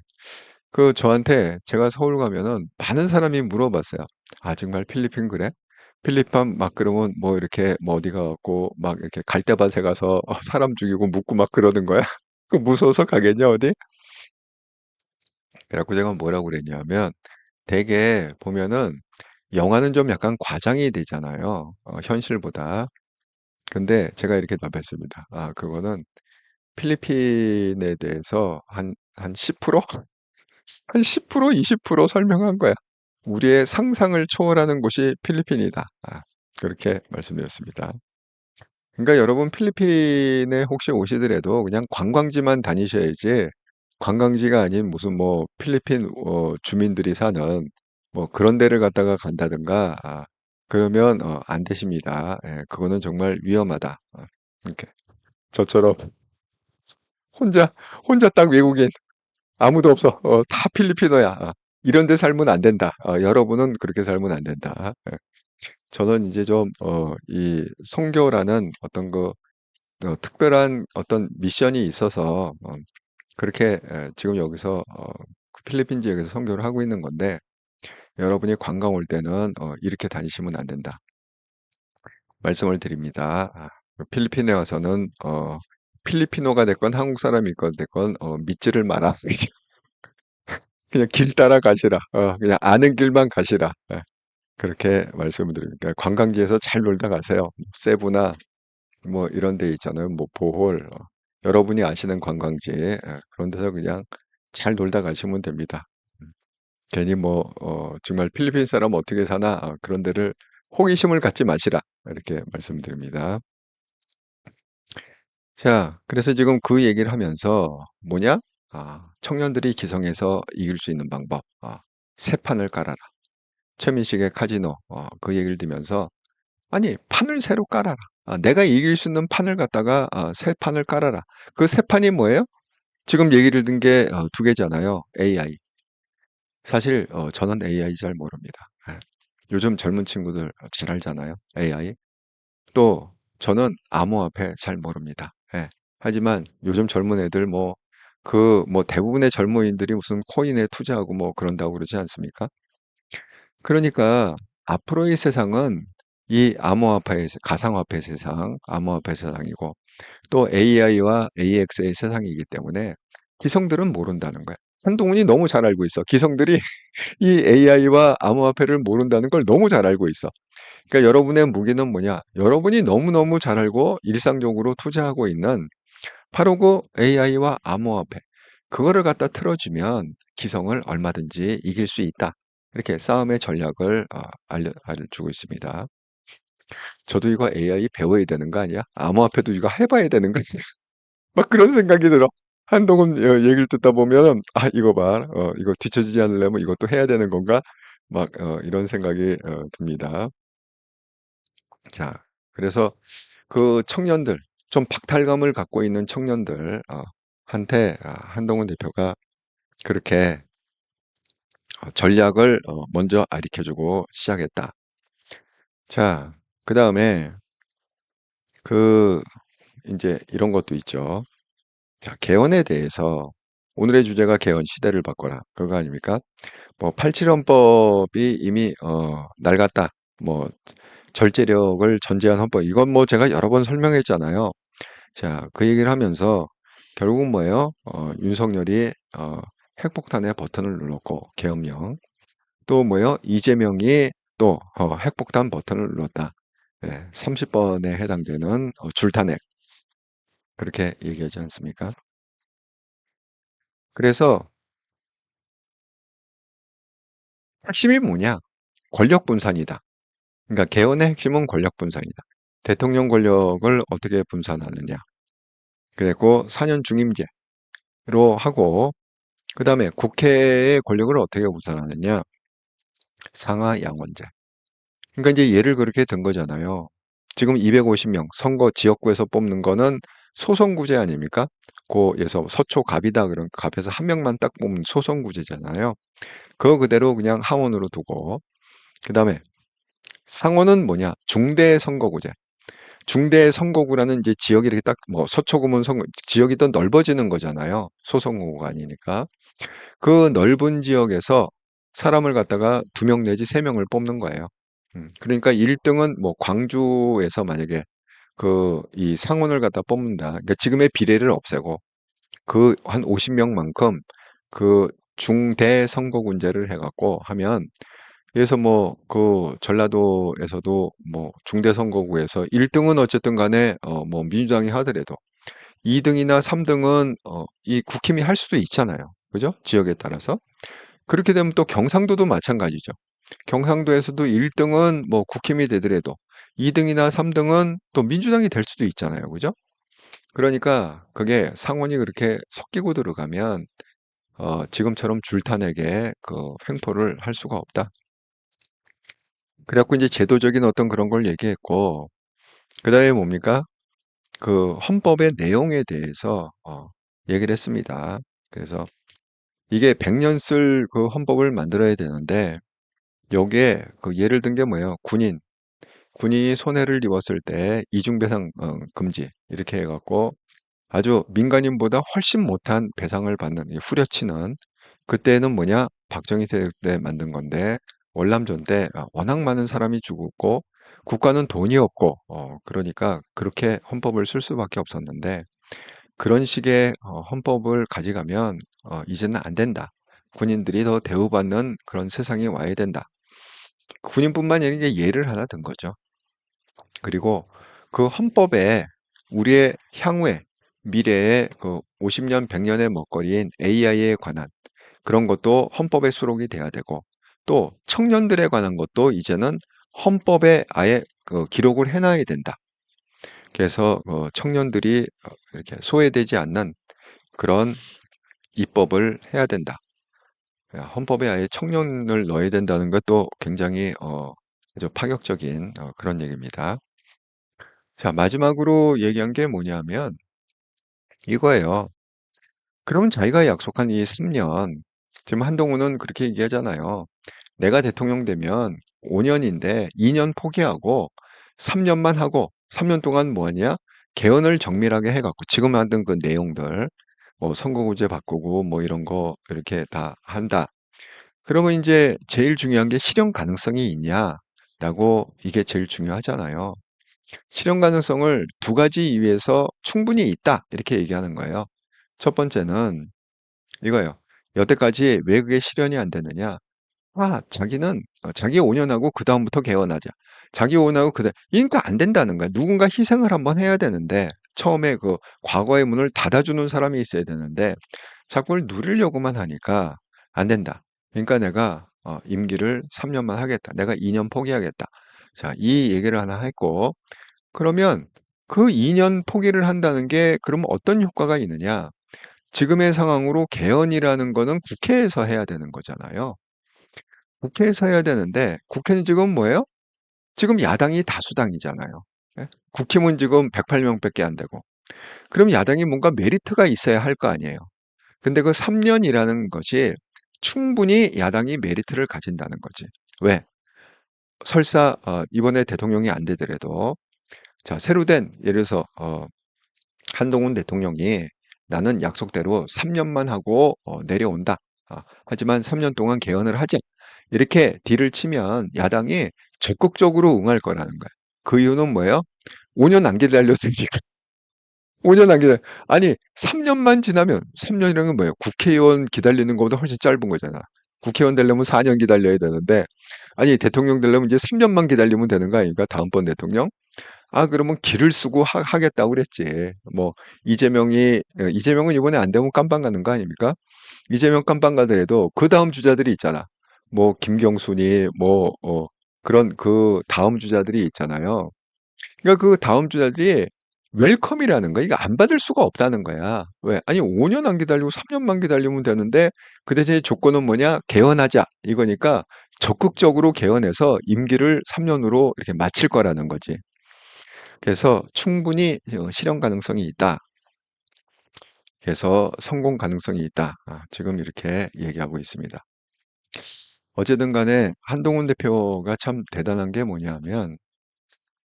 저한테 제가 서울 가면은 많은 사람이 물어봤어요. 정말 필리핀 그래? 필리핀 막 그러면 뭐 이렇게 뭐 어디 가갖고 막 이렇게 갈대밭에 가서 사람 죽이고 묻고 막 그러는 거야? 그 무서워서 가겠냐 어디? 그래갖고 제가 뭐라고 그랬냐면 되게 보면은 영화는 좀 약간 과장이 되잖아요. 현실보다. 근데 제가 이렇게 답했습니다. 그거는 필리핀에 대해서 한 10%? 한 10%, 20% 설명한 거야. 우리의 상상을 초월하는 곳이 필리핀이다. 그렇게 말씀드렸습니다. 그러니까 여러분 필리핀에 혹시 오시더라도 그냥 관광지만 다니셔야지 관광지가 아닌 무슨 뭐 필리핀 주민들이 사는 뭐 그런 데를 갔다가 간다든가 그러면 안 되십니다. 그거는 정말 위험하다. 이렇게 저처럼 혼자 딱 외국인. 아무도 없어. 다 필리핀어야. 이런 데 살면 안 된다. 여러분은 그렇게 살면 안 된다. 예. 저는 이제 좀, 이 선교라는 어떤 특별한 어떤 미션이 있어서, 그렇게, 지금 여기서, 그 필리핀 지역에서 선교를 하고 있는 건데, 여러분이 관광 올 때는, 이렇게 다니시면 안 된다. 말씀을 드립니다. 필리핀에 와서는, 필리핀어가 됐건 한국 사람이 됐건, 믿지를 마라. 그냥 길 따라 가시라. 그냥 아는 길만 가시라. 예, 그렇게 말씀을 드립니다. 관광지에서 잘 놀다 가세요. 세부나 뭐 이런 데 있잖아요. 뭐 보홀. 여러분이 아시는 관광지. 그런 데서 그냥 잘 놀다 가시면 됩니다. 괜히 뭐, 정말 필리핀 사람 어떻게 사나, 그런 데를 호기심을 갖지 마시라. 이렇게 말씀드립니다. 자, 그래서 지금 그 얘기를 하면서 뭐냐? 청년들이 기성에서 이길 수 있는 방법. 새 판을 깔아라. 최민식의 카지노. 그 얘기를 들으면서 아니, 판을 새로 깔아라. 내가 이길 수 있는 판을 갖다가 새 판을 깔아라. 그 새 판이 뭐예요? 지금 얘기를 든 게 두 개잖아요. AI. 사실 저는 AI 잘 모릅니다. 예. 요즘 젊은 친구들 잘 알잖아요. AI. 또 저는 암호화폐 잘 모릅니다. 예. 하지만 요즘 젊은 애들 뭐 대부분의 젊은이들이 무슨 코인에 투자하고 뭐 그런다고 그러지 않습니까? 그러니까 앞으로의 세상은 이 가상화폐 세상, 암호화폐 세상이고 또 AI와 AX의 세상이기 때문에 기성들은 모른다는 거야. 한동훈이 너무 잘 알고 있어. 기성들이 이 AI와 암호화폐를 모른다는 걸 너무 잘 알고 있어. 그러니까 여러분의 무기는 뭐냐? 여러분이 너무너무 잘 알고 일상적으로 투자하고 있는 바로 그 AI와 암호화폐. 그거를 갖다 틀어주면 기성을 얼마든지 이길 수 있다. 이렇게 싸움의 전략을 알려주고 있습니다. 저도 이거 AI 배워야 되는 거 아니야? 암호화폐도 이거 해봐야 되는 거 아니야? 막 그런 생각이 들어. 한동훈 얘기를 듣다 보면 이거 봐. 이거 뒤처지지 않으려면 이것도 해야 되는 건가? 막 이런 생각이 듭니다. 자, 그래서 그 청년들, 좀 박탈감을 갖고 있는 청년들 한테 한동훈 대표가 그렇게 전략을 먼저 알려주고 시작했다. 자, 그 다음에 이제 이런 것도 있죠. 자, 개헌에 대해서 오늘의 주제가 개헌 시대를 바꿔라. 그거 아닙니까? 뭐 87헌법이 이미 낡았다. 뭐 절제력을 전제한 헌법. 이건 뭐 제가 여러 번 설명했잖아요. 자, 그 얘기를 하면서 결국은 뭐예요? 윤석열이 핵폭탄의 버튼을 눌렀고 계엄령. 또 뭐예요? 이재명이 또 핵폭탄 버튼을 눌렀다. 30번에 해당되는 줄탄핵. 그렇게 얘기하지 않습니까? 그래서 핵심이 뭐냐? 권력 분산이다. 그러니까 개헌의 핵심은 권력 분산이다. 대통령 권력을 어떻게 분산하느냐. 그리고 4년 중임제로 하고 그 다음에 국회의 권력을 어떻게 분산하느냐. 상하 양원제. 그러니까 이제 예를 그렇게 든 거잖아요. 지금 250명 선거 지역구에서 뽑는 거는 소선구제 아닙니까? 고에서 서초갑이다 그런 갑에서 한 명만 딱 뽑는 소선구제잖아요. 그거 그대로 그냥 하원으로 두고 그 다음에 상원은 뭐냐? 중대선거구제. 중대선거구라는 이제 지역이 이렇게 딱 뭐 서초구면 지역이 더 넓어지는 거잖아요. 소선거구가 아니니까. 그 넓은 지역에서 사람을 갖다가 2명 내지 3명을 뽑는 거예요. 그러니까 1등은 뭐 광주에서 만약에 이 상원을 갖다 뽑는다. 그러니까 지금의 비례를 없애고 그 한 50명만큼 그 중대 선거군제를 해갖고 하면 그래서 뭐 전라도에서도 뭐 중대 선거구에서 1등은 어쨌든 간에 뭐 민주당이 하더라도 2등이나 3등은 이 국힘이 할 수도 있잖아요. 그죠? 지역에 따라서. 그렇게 되면 또 경상도도 마찬가지죠. 경상도에서도 1등은 뭐 국힘이 되더라도 2등이나 3등은 또 민주당이 될 수도 있잖아요. 그죠? 그러니까 그게 상원이 그렇게 섞이고 들어가면 지금처럼 줄탄핵에 횡포를 할 수가 없다. 그래갖고 이제 제도적인 어떤 그런 걸 얘기했고 그 다음에 뭡니까? 그 헌법의 내용에 대해서 얘기를 했습니다. 그래서 이게 100년 쓸 그 헌법을 만들어야 되는데 여기에 그 예를 든 게 뭐예요? 군인이 손해를 입었을 때 이중배상 금지 이렇게 해갖고 아주 민간인보다 훨씬 못한 배상을 받는 후려치는 그때는 뭐냐? 박정희 세대 때 만든 건데 월남전 때 워낙 많은 사람이 죽었고 국가는 돈이 없고 그러니까 그렇게 헌법을 쓸 수밖에 없었는데 그런 식의 헌법을 가져가면 이제는 안 된다. 군인들이 더 대우받는 그런 세상이 와야 된다. 군인뿐만 아니라 이제 예를 하나 든 거죠. 그리고 그 헌법에 우리의 향후에 미래의 그 50년, 100년의 먹거리인 AI에 관한 그런 것도 헌법에 수록이 돼야 되고 또 청년들에 관한 것도 이제는 헌법에 아예 그 기록을 해놔야 된다. 그래서 청년들이 이렇게 소외되지 않는 그런 입법을 해야 된다. 헌법에 아예 청년을 넣어야 된다는 것도 굉장히 아주 파격적인 그런 얘기입니다. 자, 마지막으로 얘기한 게 뭐냐면 이거예요. 그러면 자기가 약속한 이 3년, 지금 한동훈은 그렇게 얘기하잖아요. 내가 대통령 되면 5년인데 2년 포기하고 3년만 하고 3년 동안 뭐하냐? 개헌을 정밀하게 해갖고 지금 만든 그 내용들, 뭐 선거구제 바꾸고 뭐 이런 거 이렇게 다 한다. 그러면 이제 제일 중요한 게 실현 가능성이 있냐라고 이게 제일 중요하잖아요. 실현 가능성을 두 가지 이유에서 충분히 있다 이렇게 얘기하는 거예요. 첫 번째는 이거예요. 여태까지 왜 그게 실현이 안 되느냐? 자기는 자기 5년 하고 그 다음부터 개헌하자. 자기 5년 하고 그러니까 안 된다는 거야. 누군가 희생을 한번 해야 되는데 처음에 그 과거의 문을 닫아주는 사람이 있어야 되는데 자꾸 그걸 누리려고만 하니까 안 된다. 그러니까 내가 임기를 3년만 하겠다. 내가 2년 포기하겠다. 자, 이 얘기를 하나 했고 그러면 그 2년 포기를 한다는 게 그럼 어떤 효과가 있느냐? 지금의 상황으로 개헌이라는 거는 국회에서 해야 되는 거잖아요. 국회에서 해야 되는데 국회는 지금 뭐예요? 지금 야당이 다수당이잖아요. 예? 국힘은 지금 108명밖에 안 되고. 그럼 야당이 뭔가 메리트가 있어야 할 거 아니에요. 근데 그 3년이라는 것이 충분히 야당이 메리트를 가진다는 거지. 왜? 설사 이번에 대통령이 안 되더라도 자, 새로 된 예를 들어서 한동훈 대통령이 나는 약속대로 3년만 하고 내려온다. 하지만 3년 동안 개헌을 하자. 이렇게 딜을 치면 야당이 적극적으로 응할 거라는 거야. 그 이유는 뭐예요? 5년 안 기다렸으니까. 5년 안 기다려. 아니, 3년만 지나면 3년이라는 건 뭐예요? 국회의원 기다리는 것보다 훨씬 짧은 거잖아. 국회의원 되려면 4년 기다려야 되는데 아니 대통령 되려면 이제 3년만 기다리면 되는 거 아닙니까? 다음번 대통령? 그러면 기를 쓰고 하겠다고 그랬지. 뭐 이재명은 이번에 안 되면 깜빵 가는 거 아닙니까? 이재명 깜빵 가더라도 그 다음 주자들이 있잖아. 뭐 김경순이 뭐 그런 그 다음 주자들이 있잖아요. 그러니까 그 다음 주자들이 웰컴이라는 거 이거 안 받을 수가 없다는 거야. 왜? 아니 5년 안 기다리고 3년만 기다리면 되는데 그 대신에 조건은 뭐냐? 개헌하자. 이거니까 적극적으로 개헌해서 임기를 3년으로 이렇게 마칠 거라는 거지. 그래서 충분히 실현 가능성이 있다. 그래서 성공 가능성이 있다. 지금 이렇게 얘기하고 있습니다. 어쨌든 간에 한동훈 대표가 참 대단한 게 뭐냐면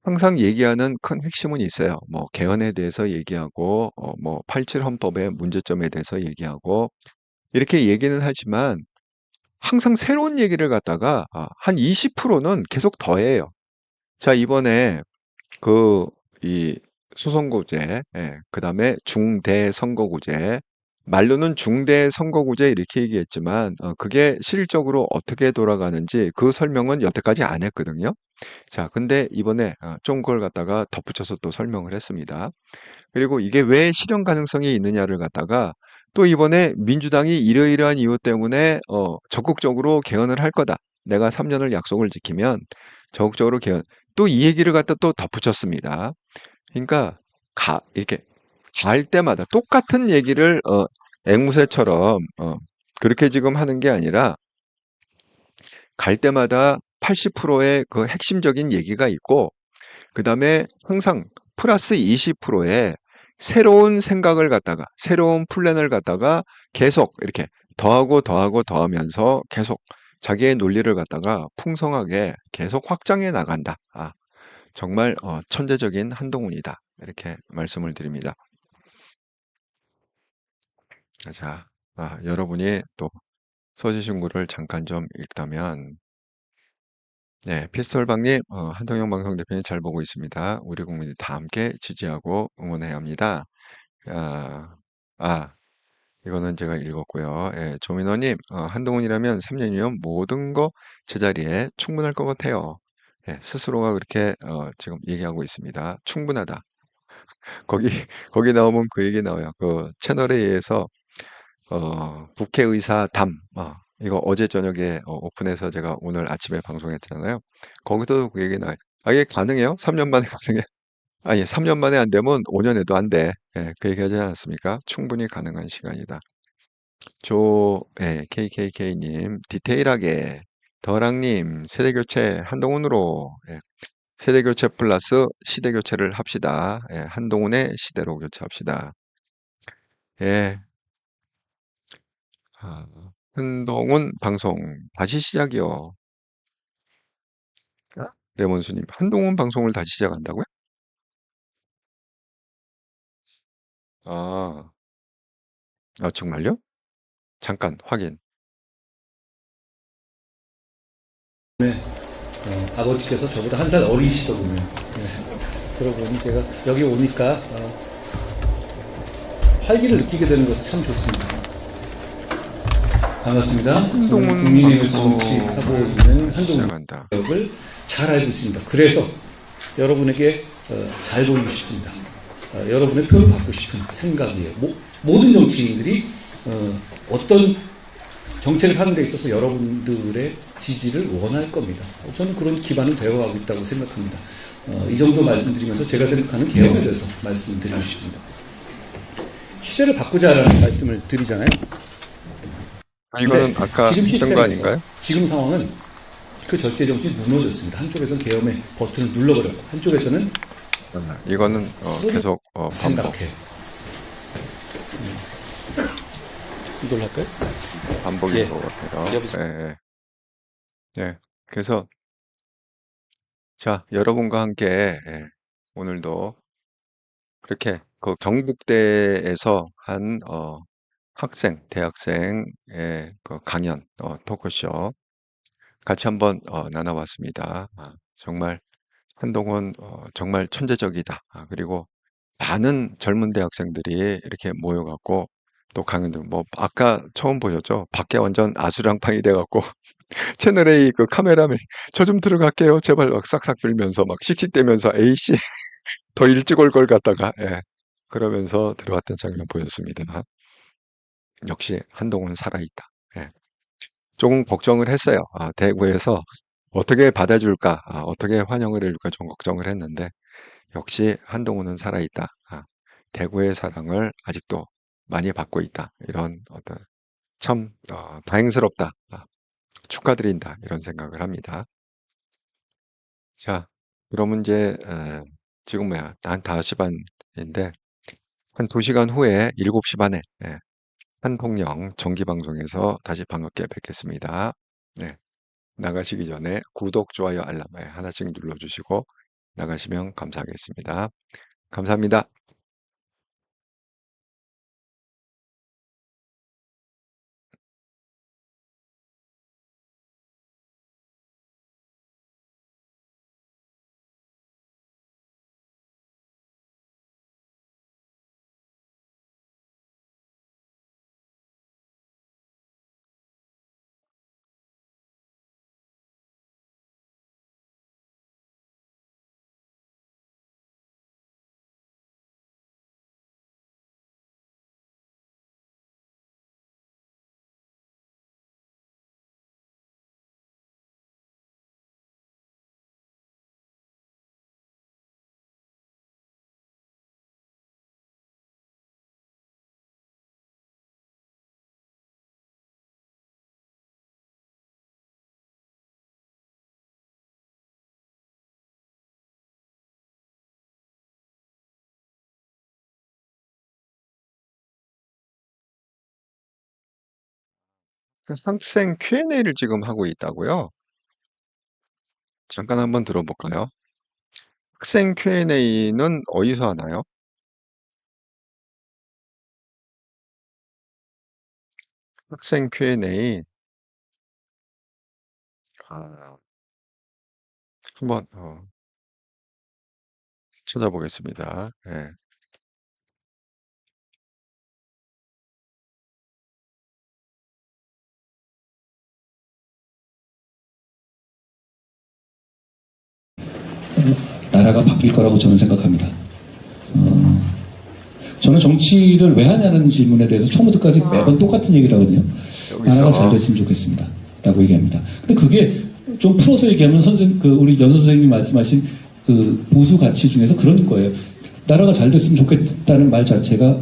항상 얘기하는 큰 핵심은 있어요. 뭐 개헌에 대해서 얘기하고 뭐 87 헌법의 문제점에 대해서 얘기하고 이렇게 얘기는 하지만 항상 새로운 얘기를 갖다가 한 20%는 계속 더해요. 자, 이번에 이 수선거구제, 그 다음에 중대선거구제, 말로는 중대선거구제 이렇게 얘기했지만 그게 실질적으로 어떻게 돌아가는지 그 설명은 여태까지 안 했거든요. 자, 근데 이번에 좀 그걸 갖다가 덧붙여서 또 설명을 했습니다. 그리고 이게 왜 실현 가능성이 있느냐를 갖다가 또 이번에 민주당이 이러이러한 이유 때문에 적극적으로 개헌을 할 거다. 내가 3년을 약속을 지키면 적극적으로 개헌. 또 이 얘기를 갖다 또 덧붙였습니다. 그러니까 이렇게 갈 때마다 똑같은 얘기를 앵무새처럼 그렇게 지금 하는 게 아니라 갈 때마다 80%의 그 핵심적인 얘기가 있고 그 다음에 항상 플러스 20%의 새로운 생각을 갖다가 새로운 플랜을 갖다가 계속 이렇게 더하고 더하고 더하면서 계속 자기의 논리를 갖다가 풍성하게 계속 확장해 나간다. 정말 천재적인 한동훈이다. 이렇게 말씀을 드립니다. 자, 여러분이 또 써주신 글을 잠깐 좀 읽다면, 네, 피스톨방님, 한동영 방송 대표님 잘 보고 있습니다. 우리 국민이 다 함께 지지하고 응원해야 합니다. 아, 아, 이거는 제가 읽었고요. 예, 조민호님, 한동훈이라면 3년이면 모든 거 제자리에 충분할 것 같아요. 예, 스스로가 그렇게 지금 얘기하고 있습니다. 충분하다. 거기 거기 나오면 그 얘기 나와요. 그 채널에 의해서 국회의사 담, 이거 어제 저녁에 오픈해서 제가 오늘 아침에 방송했잖아요. 거기서도 그 얘기 나와요. 이게 가능해요? 3년 만에 가능해? 아니, 3년 만에 안 되면 5년에도 안 돼. 예, 그 얘기 하지 않았습니까? 충분히 가능한 시간이다. KKK님, 디테일하게, 더랑님, 세대교체 한동훈으로, 세대교체 플러스 시대교체를 합시다. 한동훈의 시대로 교체합시다. 예, 한동훈 방송 다시 시작이요. 레몬수님, 한동훈 방송을 다시 시작한다고요? 아, 정말요? 잠깐 확인. 아버지께서 저보다 한 살 어리시더군요. 그러고 보니 제가 여기 오니까 활기를 느끼게 되는 것도 참 좋습니다. 반갑습니다. 한동훈 국민의힘을 방송 정치하고 있는 한동훈 시작한다. 을 잘 알고 있습니다. 그래서 여러분에게 잘 보이고 싶습니다. 여러분의 표를 받고 싶은 생각이에요. 모든 정치인들이 어떤 정책을 하는 데 있어서 여러분들의 지지를 원할 겁니다. 저는 그런 기반은 되어가고 있다고 생각합니다. 이 정도 말씀드리면서 제가 생각하는 개혁에 대해서 말씀드리고 싶습니다. 시대를 바꾸자라는 말씀을 드리잖아요. 이거는 아까 지금 했던 거 시스템에서, 아닌가요? 지금 상황은 그 절제 정신이 무너졌습니다. 한쪽에서는 계엄의 버튼을 눌러버렸고 한쪽에서는 이거는 계속 반복. 생각해. 이걸로 할까요? 반복인 예. 것 같아요. 여보세요? 예. 그래서 자, 여러분과 함께 오늘도 그렇게 그 경북대에서 한 대학생의 그 강연, 토크쇼 같이 한번 나눠봤습니다. 정말 한동훈 정말 천재적이다. 그리고 많은 젊은 대학생들이 이렇게 모여갖고 또 강연들 뭐 아까 처음 보셨죠? 밖에 완전 아수랑팡이 돼갖고 채널 A 그 카메라맨 저 좀 들어갈게요. 제발 막 싹싹 빌면서 막 씩씩대면서 A씨 더 일찍 올 걸 갖다가 그러면서 들어왔던 장면 보였습니다. 역시 한동훈은 살아있다. 예. 조금 걱정을 했어요. 대구에서 어떻게 받아줄까, 어떻게 환영을 해줄까 좀 걱정을 했는데 역시 한동훈은 살아있다. 대구의 사랑을 아직도 많이 받고 있다. 이런 어떤 참 다행스럽다. 축하드린다. 이런 생각을 합니다. 자, 그러면 이제 지금 한 5시 반인데 한 2시간 후에 7시 반에 한통령 정기방송에서 다시 반갑게 뵙겠습니다. 네, 나가시기 전에 구독, 좋아요, 알람 하나씩 눌러주시고 나가시면 감사하겠습니다. 감사합니다. 학생 Q&A를 지금 하고 있다고요? 잠깐 한번 들어볼까요? 학생 Q&A는 어디서 하나요? 학생 Q&A. 한번 찾아보겠습니다. 예. 나라가 바뀔 거라고 저는 생각합니다. 저는 정치를 왜 하냐는 질문에 대해서 처음부터까지 매번 똑같은 얘기를 하거든요. 나라가 잘 됐으면 좋겠습다 라고 얘기합니다. 근데 그게 좀 풀어서 얘기하면 우리 연 선생님이 말씀하신 그 보수 가치 중에서 그런 거예요. 나라가 잘 됐으면 좋겠다는 말 자체가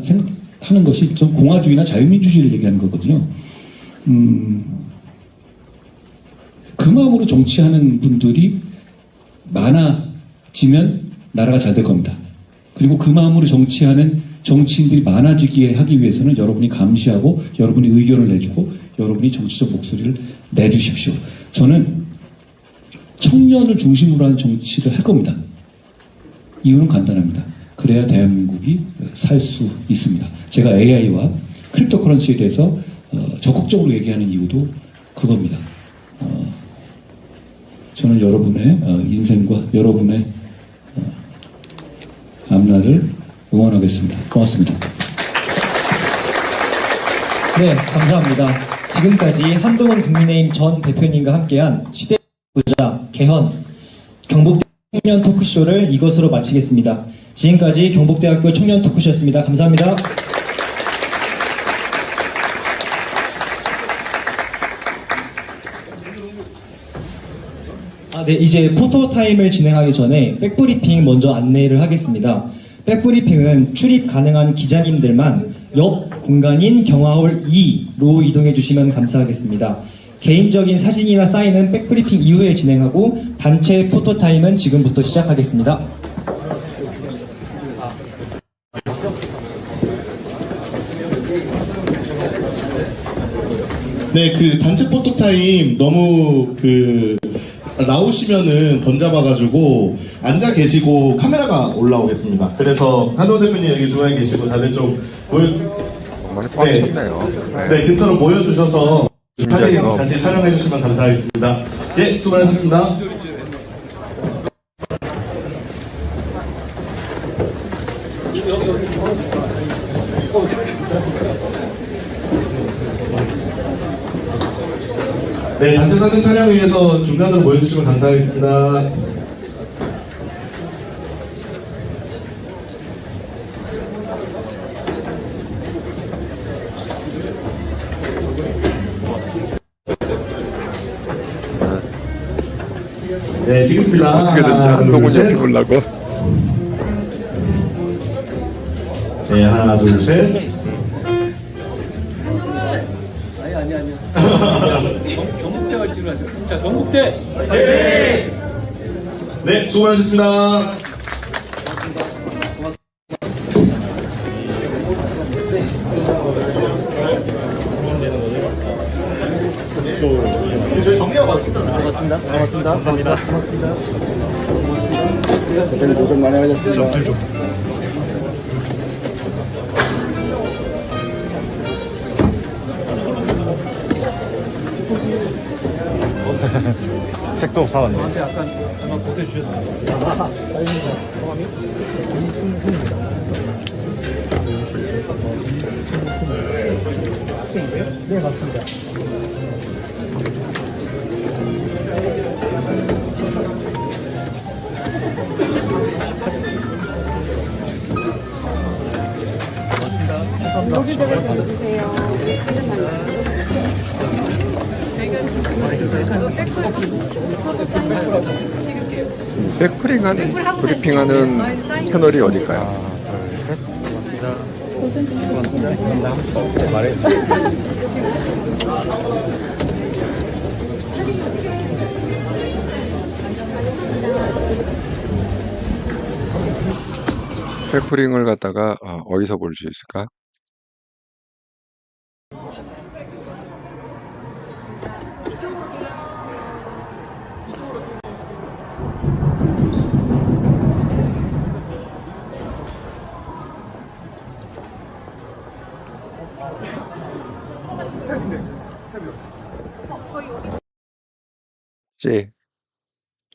하는 것이 좀 공화주의나 자유민주주의를 얘기하는 거거든요. 그 마음으로 정치하는 분들이 많아지면 나라가 잘 될 겁니다. 그리고 그 마음으로 정치하는 정치인들이 많아지게 하기 위해서는 여러분이 감시하고 여러분이 의견을 내주고 여러분이 정치적 목소리를 내주십시오. 저는 청년을 중심으로 하는 정치를 할 겁니다. 이유는 간단합니다. 그래야 대한민국이 살 수 있습니다. 제가 AI와 크립토커런시에 대해서 적극적으로 얘기하는 이유도 그겁니다. 저는 여러분의 인생과 여러분의 앞날을 응원하겠습니다. 고맙습니다. 네, 감사합니다. 지금까지 한동훈 국민의힘 전 대표님과 함께한 시대보자 개헌 경북대 청년 토크쇼를 이것으로 마치겠습니다. 지금까지 경북대학교 청년 토크쇼였습니다. 감사합니다. 네, 이제 포토타임을 진행하기 전에 백브리핑 먼저 안내를 하겠습니다. 백브리핑은 출입 가능한 기자님들만 옆 공간인 경화홀 2로 이동해 주시면 감사하겠습니다. 개인적인 사진이나 사인은 백브리핑 이후에 진행하고 단체 포토타임은 지금부터 시작하겠습니다. 네, 그 단체 포토타임 너무 나오시면은 번잡아가지고 앉아 계시고 카메라가 올라오겠습니다. 그래서 한동훈 대표님 여기 중앙에 계시고 다들 좀 꽉 찼네요. 네, 근처로 모여주셔서 굉장히 사진 같이 촬영해 주시면 감사하겠습니다. 예, 수고하셨습니다. 네, 단체 사진 촬영을 위해서 중간으로 모여주시면 감사하겠습니다. 네, 찍겠습니다. 어떻게든지 한동훈 옆에 보려고. 네, 하나, 둘, 셋. 경북대 화이팅을 하죠. 자, 경북대! 네, 수고하셨습니다. 저희 정리하고 왔습니다. 고맙습니다. 고맙습니다. 감사합니다. 대표님 고생 많이 하셨습니다. 책도 사왔네. 저한테 약간 보태주셨습니다. 성함이? 네, 맞습니다. 여기다가 주세요. 브리핑하는 채널이 어딜까요? 백프링을 갖다가 어디서 볼 수 있을까?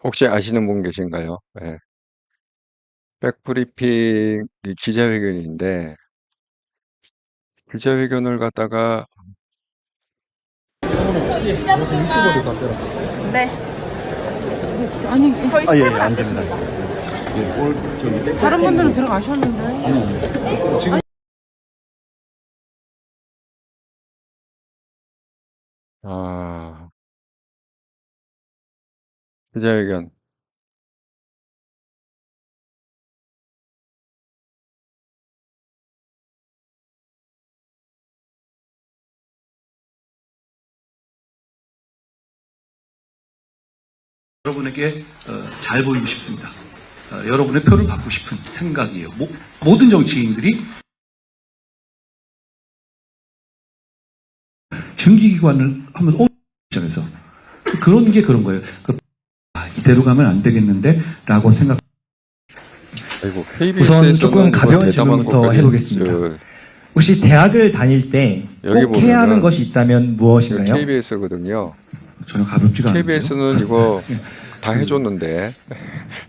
혹시 아시는 분 계신가요? 네. 백브리핑 기자회견인데 기자회견을 갖다가 네. 아니, 저희 스텝은 안 되십니다. 다른 분들은 들어가셨는데. 지금 기자회견. 여러분에게 잘 보이고 싶습니다. 여러분의 표를 받고 싶은 생각이에요. 모든 정치인들이 증기기관을 하면 입장에서 그런 게 그런 거예요. 이대로 가면 안 되겠는데 라고 생각. 우선 조금 가벼운 질문부터 해보겠습니다. 혹시 대학을 다닐 때 꼭 해야 하는 것이 있다면 무엇인가요? KBS거든요. 전혀 가볍지가 않아요. KBS는 이거 다 해줬는데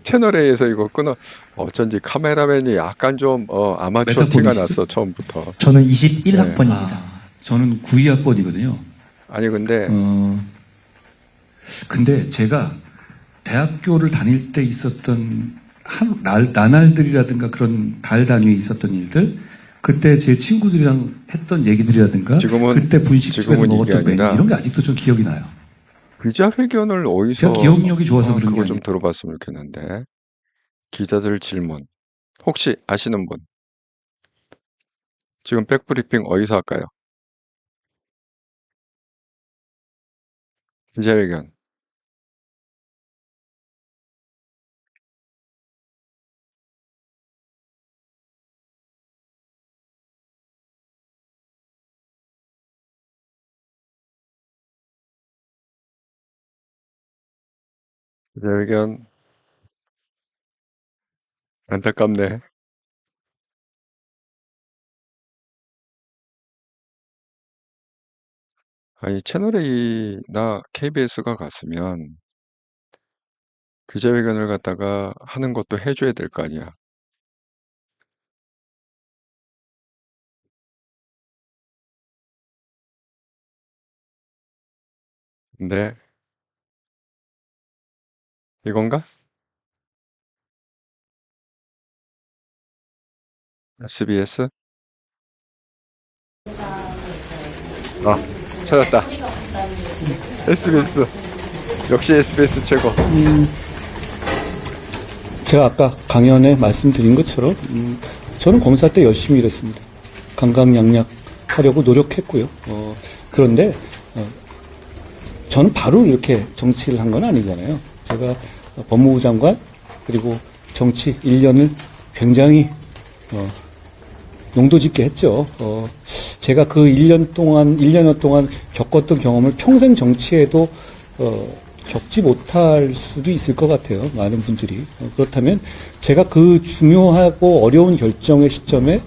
채널 A에서 이거 끊어 어쩐지 카메라맨이 약간 좀 아마추어 티가 났어 처음부터. 저는 21학번입니다. 저는 92학번이거든요. 아니 근데 근데 제가 대학교를 다닐 때 있었던 나날들이라든가 그런 달 단위에 있었던 일들, 그때 제 친구들이랑 했던 얘기들이라든가, 그때 분식집에서 먹었던 메뉴 이런 게 아직도 좀 기억이 나요. 기자회견을 어디서 기억력이 좋아서 그런 게 그거 아니고. 좀 들어봤으면 좋겠는데. 기자들 질문 혹시 아시는 분? 지금 백브리핑 어디서 할까요? 기자회견. 기자회견. 안타깝네. 아니 채널A나 KBS가 갔으면 기자회견을 갖다가 하는 것도 해줘야 될 거 아니야. 근데 이건가? SBS? 찾았다. SBS. 역시 SBS 최고. 제가 아까 강연에 말씀드린 것처럼 저는 검사 때 열심히 일했습니다. 강강약약하려고 노력했고요. 그런데 저는 바로 이렇게 정치를 한 건 아니잖아요. 제가 법무부 장관 그리고 정치 1년을 굉장히 농도 짙게 했죠. 제가 그 1년여 동안 겪었던 경험을 평생 정치에도 겪지 못할 수도 있을 것 같아요. 많은 분들이. 그렇다면 제가 그 중요하고 어려운 결정의 시점에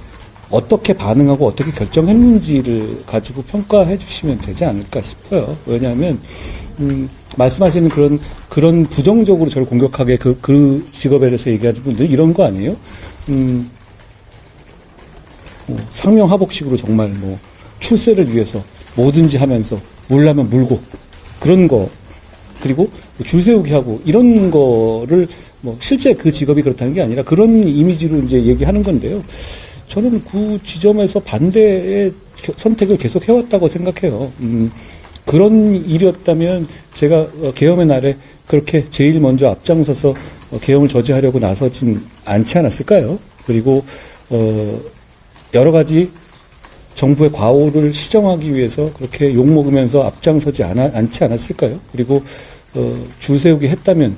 어떻게 반응하고 어떻게 결정했는지를 가지고 평가해 주시면 되지 않을까 싶어요. 왜냐하면 말씀하시는 그런 부정적으로 저를 공격하게 그 직업에 대해서 얘기하는 분들 이런 거 아니에요? 상명하복식으로 정말 출세를 위해서 뭐든지 하면서 물라면 물고 그런 거, 그리고 줄 세우기 하고 이런 거를 실제 그 직업이 그렇다는 게 아니라 그런 이미지로 이제 얘기하는 건데요. 저는 그 지점에서 반대의 선택을 계속 해왔다고 생각해요. 그런 일이었다면 제가 계엄의 날에 그렇게 제일 먼저 앞장서서 계엄을 저지하려고 나서진 않지 않았을까요? 그리고 여러 가지 정부의 과오를 시정하기 위해서 그렇게 욕먹으면서 앞장서지 않지 않았을까요? 그리고 줄 세우기 했다면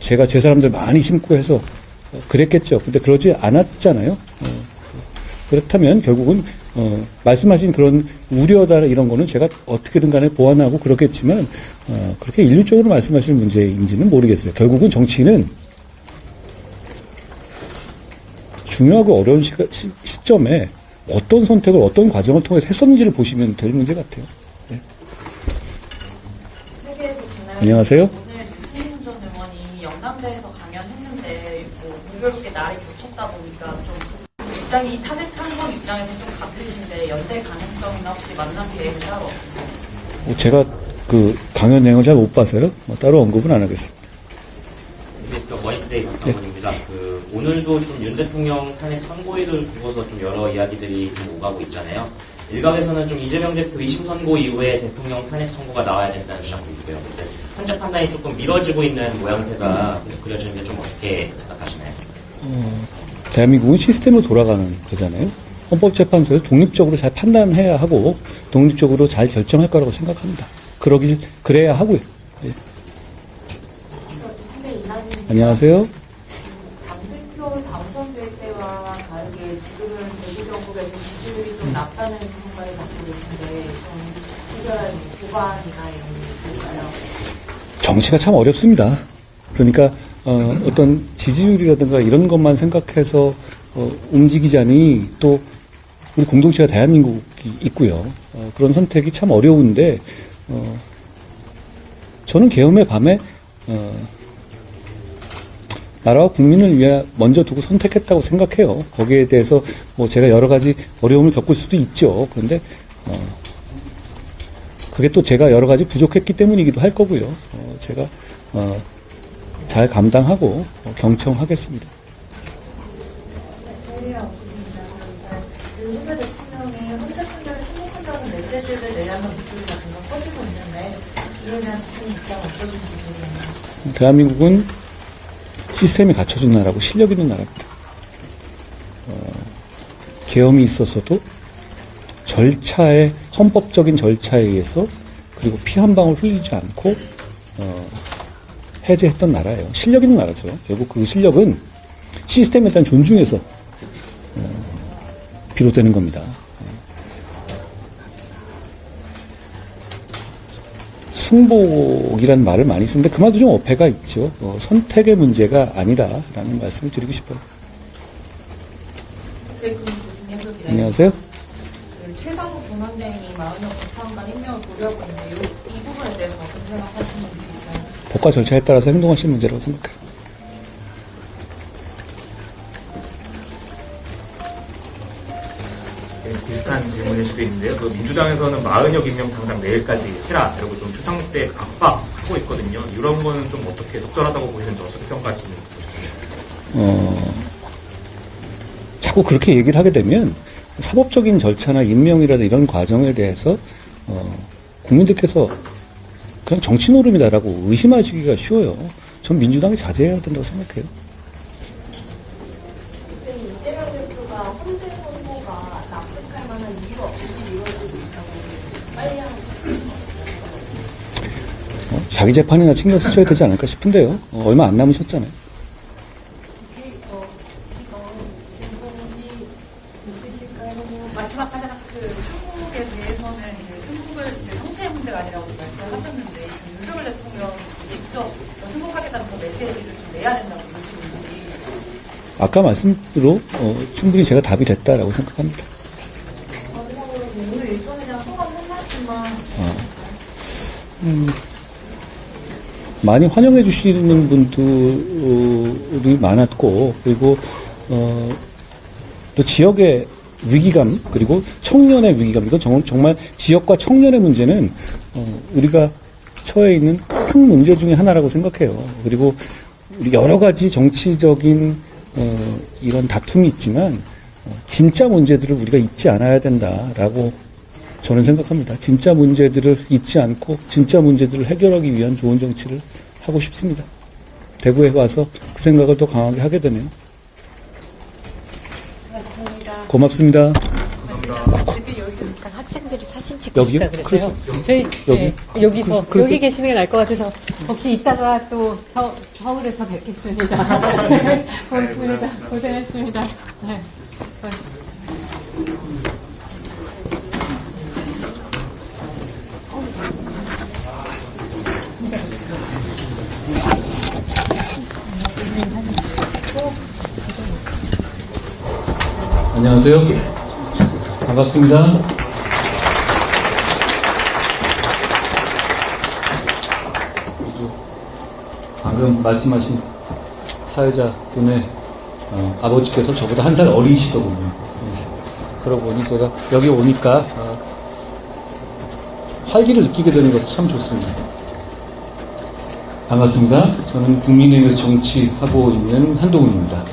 제가 제 사람들 많이 심고 해서 그랬겠죠. 근데 그러지 않았잖아요. 그렇다면 결국은 말씀하신 그런 우려다 이런 거는 제가 어떻게든 간에 보완하고 그렇겠지만 그렇게 일률적으로 말씀하시는 문제인지는 모르겠어요. 결국은 정치는 중요하고 어려운 시점에 어떤 선택을 어떤 과정을 통해서 했었는지를 보시면 될 문제 같아요. 네. 안녕하세요. 오늘 유승민 전 의원이 영남대에서 강연했는데 뭐 공교롭게 날이 겹쳤다 보니까 좀 입장이 탄핵 찬성 입장에서 좀 같으신데 연대 가능성이나 혹시 만남 계획은 따로 없으세요? 제가 그 강연 내용을 잘 못 봐서요. 따로 언급은 안 하겠습니다. 머니투데이 박상원입니다. 오늘도 좀 윤 대통령 탄핵 선고일을 두고서 좀 여러 이야기들이 좀 오가고 있잖아요. 일각에서는 좀 이재명 대표 2심 선고 이후에 대통령 탄핵 선고가 나와야 된다는 주장도 있고요. 현재 판단이 조금 미뤄지고 있는 모양새가 계속 그려지는데 좀 어떻게 생각하시나요? 대한민국은 시스템으로 돌아가는 거잖아요. 헌법재판소에서 독립적으로 잘 판단해야 하고 독립적으로 잘 결정할 거라고 생각합니다. 그래야 하고요. 예. 안녕하세요. 당대표 당선될 때와 다르게 지금은 대구 정국에서 지지율이 좀 낮다는 평가를 받고 계신데 좀 특별한 보관이나 이런 게 있을까요? 정치가 참 어렵습니다. 그러니까 어떤 지지율이라든가 이런 것만 생각해서 움직이자니 또 우리 공동체가 대한민국이 있고요. 그런 선택이 참 어려운데 저는 계엄의 밤에 나라와 국민을 위해 먼저 두고 선택했다고 생각해요. 거기에 대해서 뭐 제가 여러 가지 어려움을 겪을 수도 있죠. 그런데 그게 또 제가 여러 가지 부족했기 때문이기도 할 거고요. 제가 잘 감당하고 경청하겠습니다. 윤석열 대통령이 혼자 판단을 승복한다는 메시지를 내라는 목소리가 점점 커지고 있는데 이에 대한 입장 어떠신지 궁금해요. 대한민국은 시스템이 갖춰진 나라고 실력 있는 나라입니다. 계엄이 있었어도 헌법적인 절차에 의해서 그리고 피 한 방울 흘리지 않고 해제했던 나라예요. 실력 있는 나라죠. 결국 그 실력은 시스템에 대한 존중에서 비롯되는 겁니다. 승복이라는 말을 많이 쓰는데 그 말도 좀 어폐가 있죠. 선택의 문제가 아니다라는 말씀을 드리고 싶어요. 네, 교수님 안녕하세요. 최상욱 동원장이 마흔여 법관관 임명을 고려하고 있는데 이 부분에 대해서 어떻게 생각하시는지. 법과 절차에 따라서 행동하시는 문제라고 생각해요. 비슷한 질문일 수도 있는데요. 민주당에서는 마흔여 임명 당장 내일까지 해라 이러고 좀 추상대 압박하고 있거든요. 이런 거는 좀 어떻게 적절하다고 보시는지 어떻게 평가하시는지. 자꾸 그렇게 얘기를 하게 되면 사법적인 절차나 임명이라든 이런 과정에 대해서 국민들께서 그냥 정치 노름이다라고 의심하시기가 쉬워요. 전 민주당이 자제해야 된다고 생각해요. 이재명 대표가 헌재 선고가 납득할 만한 이유 없이 이루어지고 있다고 빨리 하는 자기 재판이나 신경 쓰셔야 되지 않을까 싶은데요. 얼마 안 남으셨잖아요. 마지막 하나 승복에 대해서는 승복을 성패의 문제가 아니라고 말씀하셨는데 윤석열 대통령 직접 승복하겠다는 그 메시지를 좀 내야 된다고 보시는지. 아까 말씀대로 충분히 제가 답이 됐다라고 생각합니다. 마지막으로 오늘 일정에 대한 소감 한 말씀만. 많이 환영해 주시는 분들이 많았고 그리고 또 지역의 위기감 그리고 청년의 위기감 이건 정말 지역과 청년의 문제는 우리가 처해 있는 큰 문제 중에 하나라고 생각해요. 그리고 우리 여러 가지 정치적인 이런 다툼이 있지만 진짜 문제들을 우리가 잊지 않아야 된다라고 저는 생각합니다. 진짜 문제들을 잊지 않고 진짜 문제들을 해결하기 위한 좋은 정치를 하고 싶습니다. 대구에 와서 그 생각을 더 강하게 하게 되네요. 고맙습니다. 대표 여기서 잠깐 학생들이 사진 찍고 여기요? 싶다 그래서요. 저희 여기서 여기 계시는 게 나을 것 같아서 혹시 이따가 또 서울에서 뵙겠습니다. 네, 고맙습니다. 고생했습니다. 네. 안녕하세요. 반갑습니다. 방금 말씀하신 사회자분의 아버지께서 저보다 한 살 어리시더군요. 그러고 보니 제가 여기 오니까 활기를 느끼게 되는 것도 참 좋습니다. 반갑습니다. 저는 국민의힘에서 정치하고 있는 한동훈입니다.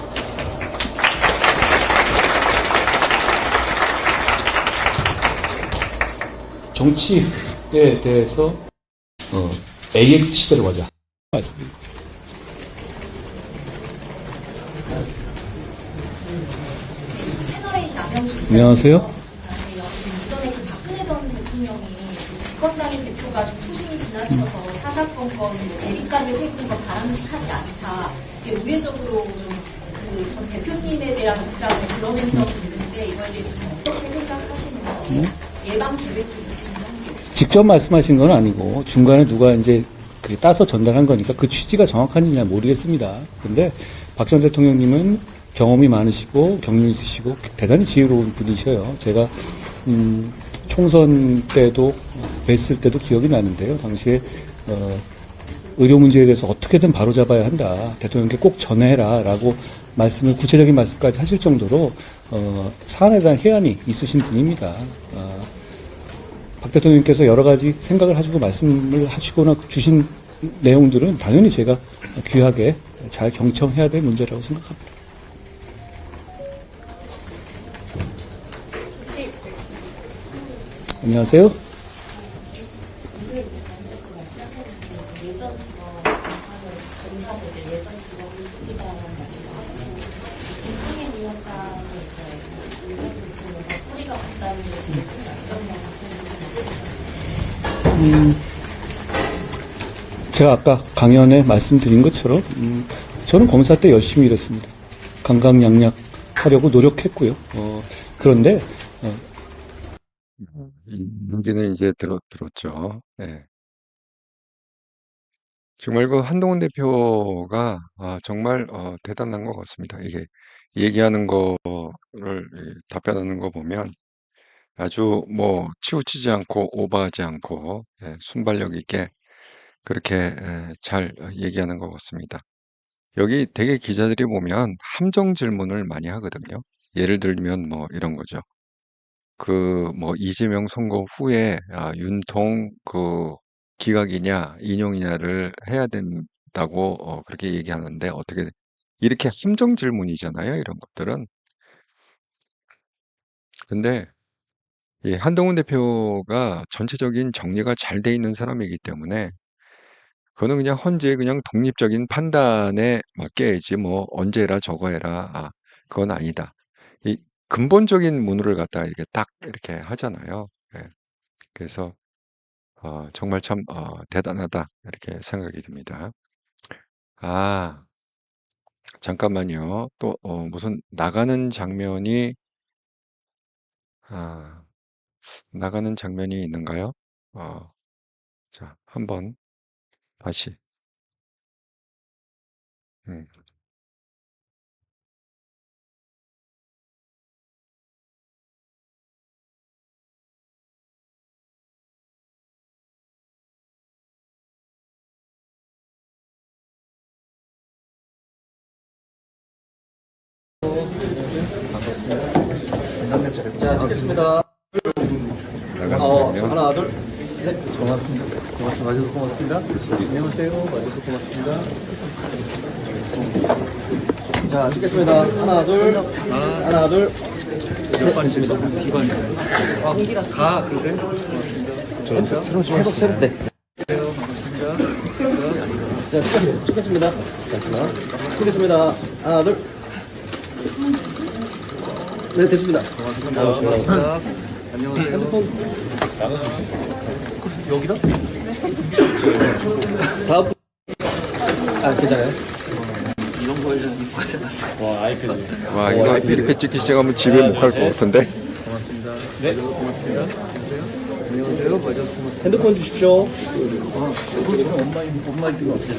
정치에 대해서 AX 시대로 가자. 맞습니다. 채널A 남영주 안녕하세요. 이전에 박근혜 전 대통령이 집권당의 대표가 좀 초심이 지나쳐서 사사건건 대립감을 세우는 건 바람직하지 않다. 이게 우회적으로 전 대표님에 대한 입장을 드러낸 적이 있는데 이거에 대해서 어떻게 생각하시는지 예방 계획도 있으신지. 직접 말씀하신 건 아니고 중간에 누가 이제 따서 전달한 거니까 그 취지가 정확한지 잘 모르겠습니다. 근데 박 전 대통령님은 경험이 많으시고 경륜 있으시고 대단히 지혜로운 분이셔요. 제가 총선 때도 뵀을 때도 기억이 나는데요. 당시에 의료 문제에 대해서 어떻게든 바로잡아야 한다. 대통령께 꼭 전해라라고 말씀을 구체적인 말씀까지 하실 정도로 사안에 대한 해안이 있으신 분입니다. 박 대통령께서 여러 가지 생각을 하시고 말씀을 하시거나 주신 내용들은 당연히 제가 귀하게 잘 경청해야 될 문제라고 생각합니다. 안녕하세요. 제가 아까 강연에 말씀드린 것처럼 저는 검사 때 열심히 일했습니다. 강강약약 하려고 노력했고요. 그런데 얘기는 이제 들었죠. 네. 정말 그 한동훈 대표가 정말 대단한 것 같습니다. 이게 얘기하는 거를 답변하는 거 보면 아주 뭐 치우치지 않고 오버하지 않고 순발력 있게 그렇게 잘 얘기하는 것 같습니다. 여기 되게 기자들이 보면 함정 질문을 많이 하거든요. 예를 들면 뭐 이런 거죠. 뭐 이재명 선거 후에 윤통 기각이냐 인용이냐를 해야 된다고 그렇게 얘기하는데 어떻게 이렇게 함정 질문이잖아요. 이런 것들은. 근데 이 한동훈 대표가 전체적인 정리가 잘 돼 있는 사람이기 때문에 그거는 그냥 헌재의 그냥 독립적인 판단에 맡겨야지 뭐 언제 해라 저거 해라 그건 아니다. 이 근본적인 문호를 갖다가 이렇게 딱 이렇게 하잖아요. 예. 그래서 정말 참 대단하다 이렇게 생각이 듭니다. 잠깐만요. 또 무슨 나가는 장면이 나가는 장면이 있는가요? 자, 한번 다시. 자, 찍겠습니다. 하나, 둘, 셋. 고맙습니다. 와주셔서 고맙습니다. 안녕하세요. 와주셔서 고맙습니다. 자, 찍겠습니다. 하나, 둘, 하나, 둘. 몇 번입니다. D반이요. 그러세요? 고맙습니다. 새로 때. 고맙습니다. 자, 찍겠습니다. 찍겠습니다. 하나, 둘. 네, 됐습니다. 고맙습니다. 안녕하세요. 핸드폰 여기다? 다음 괜찮아요? 이런 거에 와, 아이패드. 와, 이거 이렇게 찍기 시작하면 집에 못 갈 것 같은데. 고맙습니다. 네, 고맙습니다. 안녕하세요. 와주셔서 고맙습니다. 핸드폰 주십시오. 저는 엄마 이기가 없어요.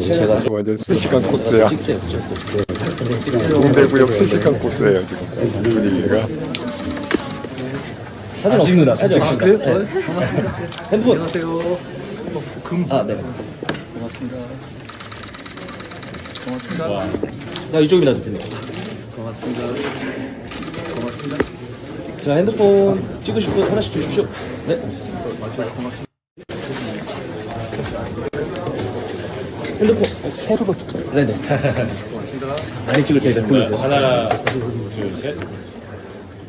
제가 완전 3시간 코스야. 동대구역 3시간 코스예요 지금 분위기가. 사진 없습니다. 사진 아, 없습니다. 그래요? 네. 핸드폰. 안녕하세요. 네. 고맙습니다. 고맙습니다. 자, 이쪽입니다, 대표님. 고맙습니다. 고맙습니다. 자, 핸드폰 찍으실 분 하나씩 주십시오. 네. 고맙습니다. 핸드폰 세로로 네네. 고맙습니다. 많이 찍을 테니까 보여주세요. 하나, 둘, 셋.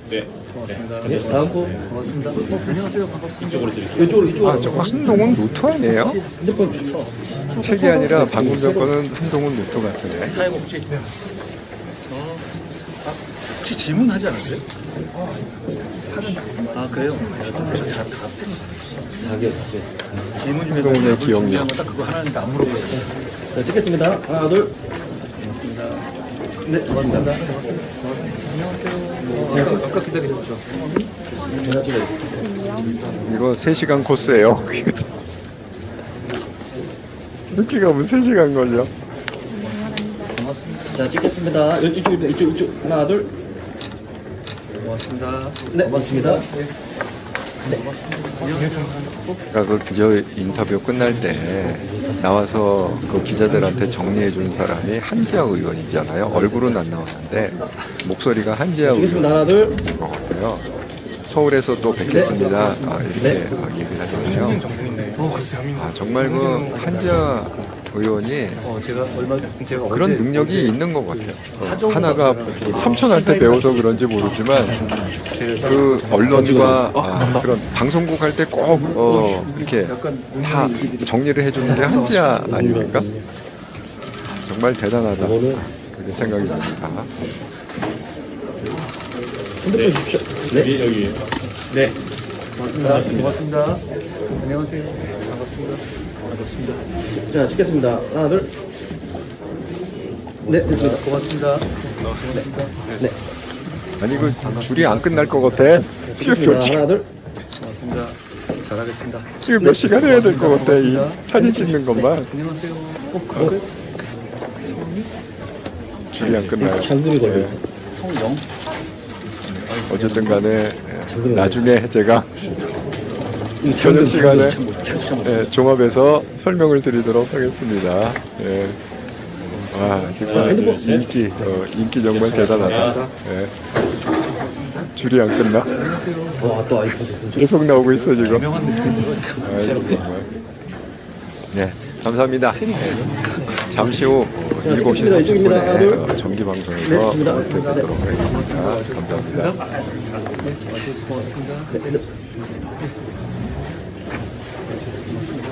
네. 고맙습니다. 네, 다음 거. 고맙습니다. 안녕하세요. 반갑습니다. 이쪽으로 드릴게요. 이쪽으로. 아 저거 한동훈 노트 아니에요? 핸드폰 책이 아니라 방금 전 거는 한동훈 노트 같은데. 사회복지. 혹시 질문하지 않았어요? 아 그래요? 잘 질문 중에 한동훈의 기억력. 준비한 거딱 그거 하나인데 안 물어보셨어요. 자, 찍겠습니다. 하나, 둘. 고맙습니다. 네, 고맙습니다. 안녕하세요. 아까 기다리셨죠? 제가 찍어요. 이거 3시간 코스예요. 늦게 가면 3시간 걸려. 자, 찍겠습니다. 이쪽. 하나, 둘. 고맙습니다. 네, 고맙습니다. 그러니까 그 기자 인터뷰 끝날 때 나와서 그 기자들한테 정리해 준 사람이 한지아 의원이잖아요. 얼굴은 안 나왔는데 목소리가 한지아 찍겠습니다. 하나, 둘. 의원인 것 같아요. 서울에서 또 뵙겠습니다. 이렇게 얘기를 하잖아요. 아, 정말 그 한지아 의원이 그런 능력이 있는 것 같아요. 하나가 삼촌한테 배워서 그런지 모르지만 그 언론과 그런 방송국 할 때 꼭 이렇게 다 정리를 해주는 게 한지아 아닙니까? 정말 대단하다 그렇게 생각이 듭니다. 핸드폰 주십시오. 네, 여기. 네. 고맙습니다. 고맙습니다. 안녕하세요. 반갑습니다. 자, 찍겠습니다. 하나, 둘. 네, 됐습니다. 고맙습니다. 네. 아니 그 줄이 안 끝날 것 같아. 찍겠습니다. 하나, 둘. 고맙습니다. 잘하겠습니다. 지금 몇 시간 해야 될 것 같아. 이 사진 찍는 것만. 안녕하세요. 줄이 안 끝나요. 장금이 걸려. 네. 어쨌든 간에 나중에 제가 저녁 시간에 종합해서 설명을 드리도록 하겠습니다. 예. 와, 정말 인기 정말 대단하다. 예. 줄이 안 끝나? 또 아이폰. 계속 나오고 있어, 지금. 네, 감사합니다. 잠시 후 7시 30분에 정기 방송에서 뵙도록 하겠습니다. 감사합니다.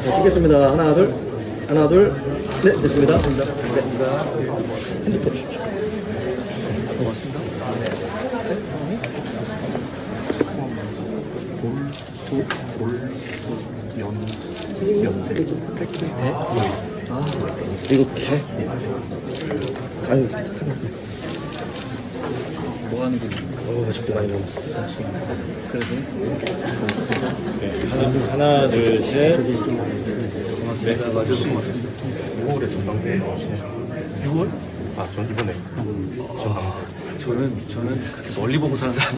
자, 찍겠습니다. 하나, 둘. 하나, 둘. 네, 됐습니다. 네. 핸드폰 주십시오. 고맙습니다. 이거 개. 아유, 뭐 하는 거지? 저도 많이 먹었어. 그래서 하나, 둘, 셋. 고맙습니다. 와줘서 고맙습니다. 6월에 전당대회 6월? 전 이번에 저는 그렇게 멀리 보고 사는 사람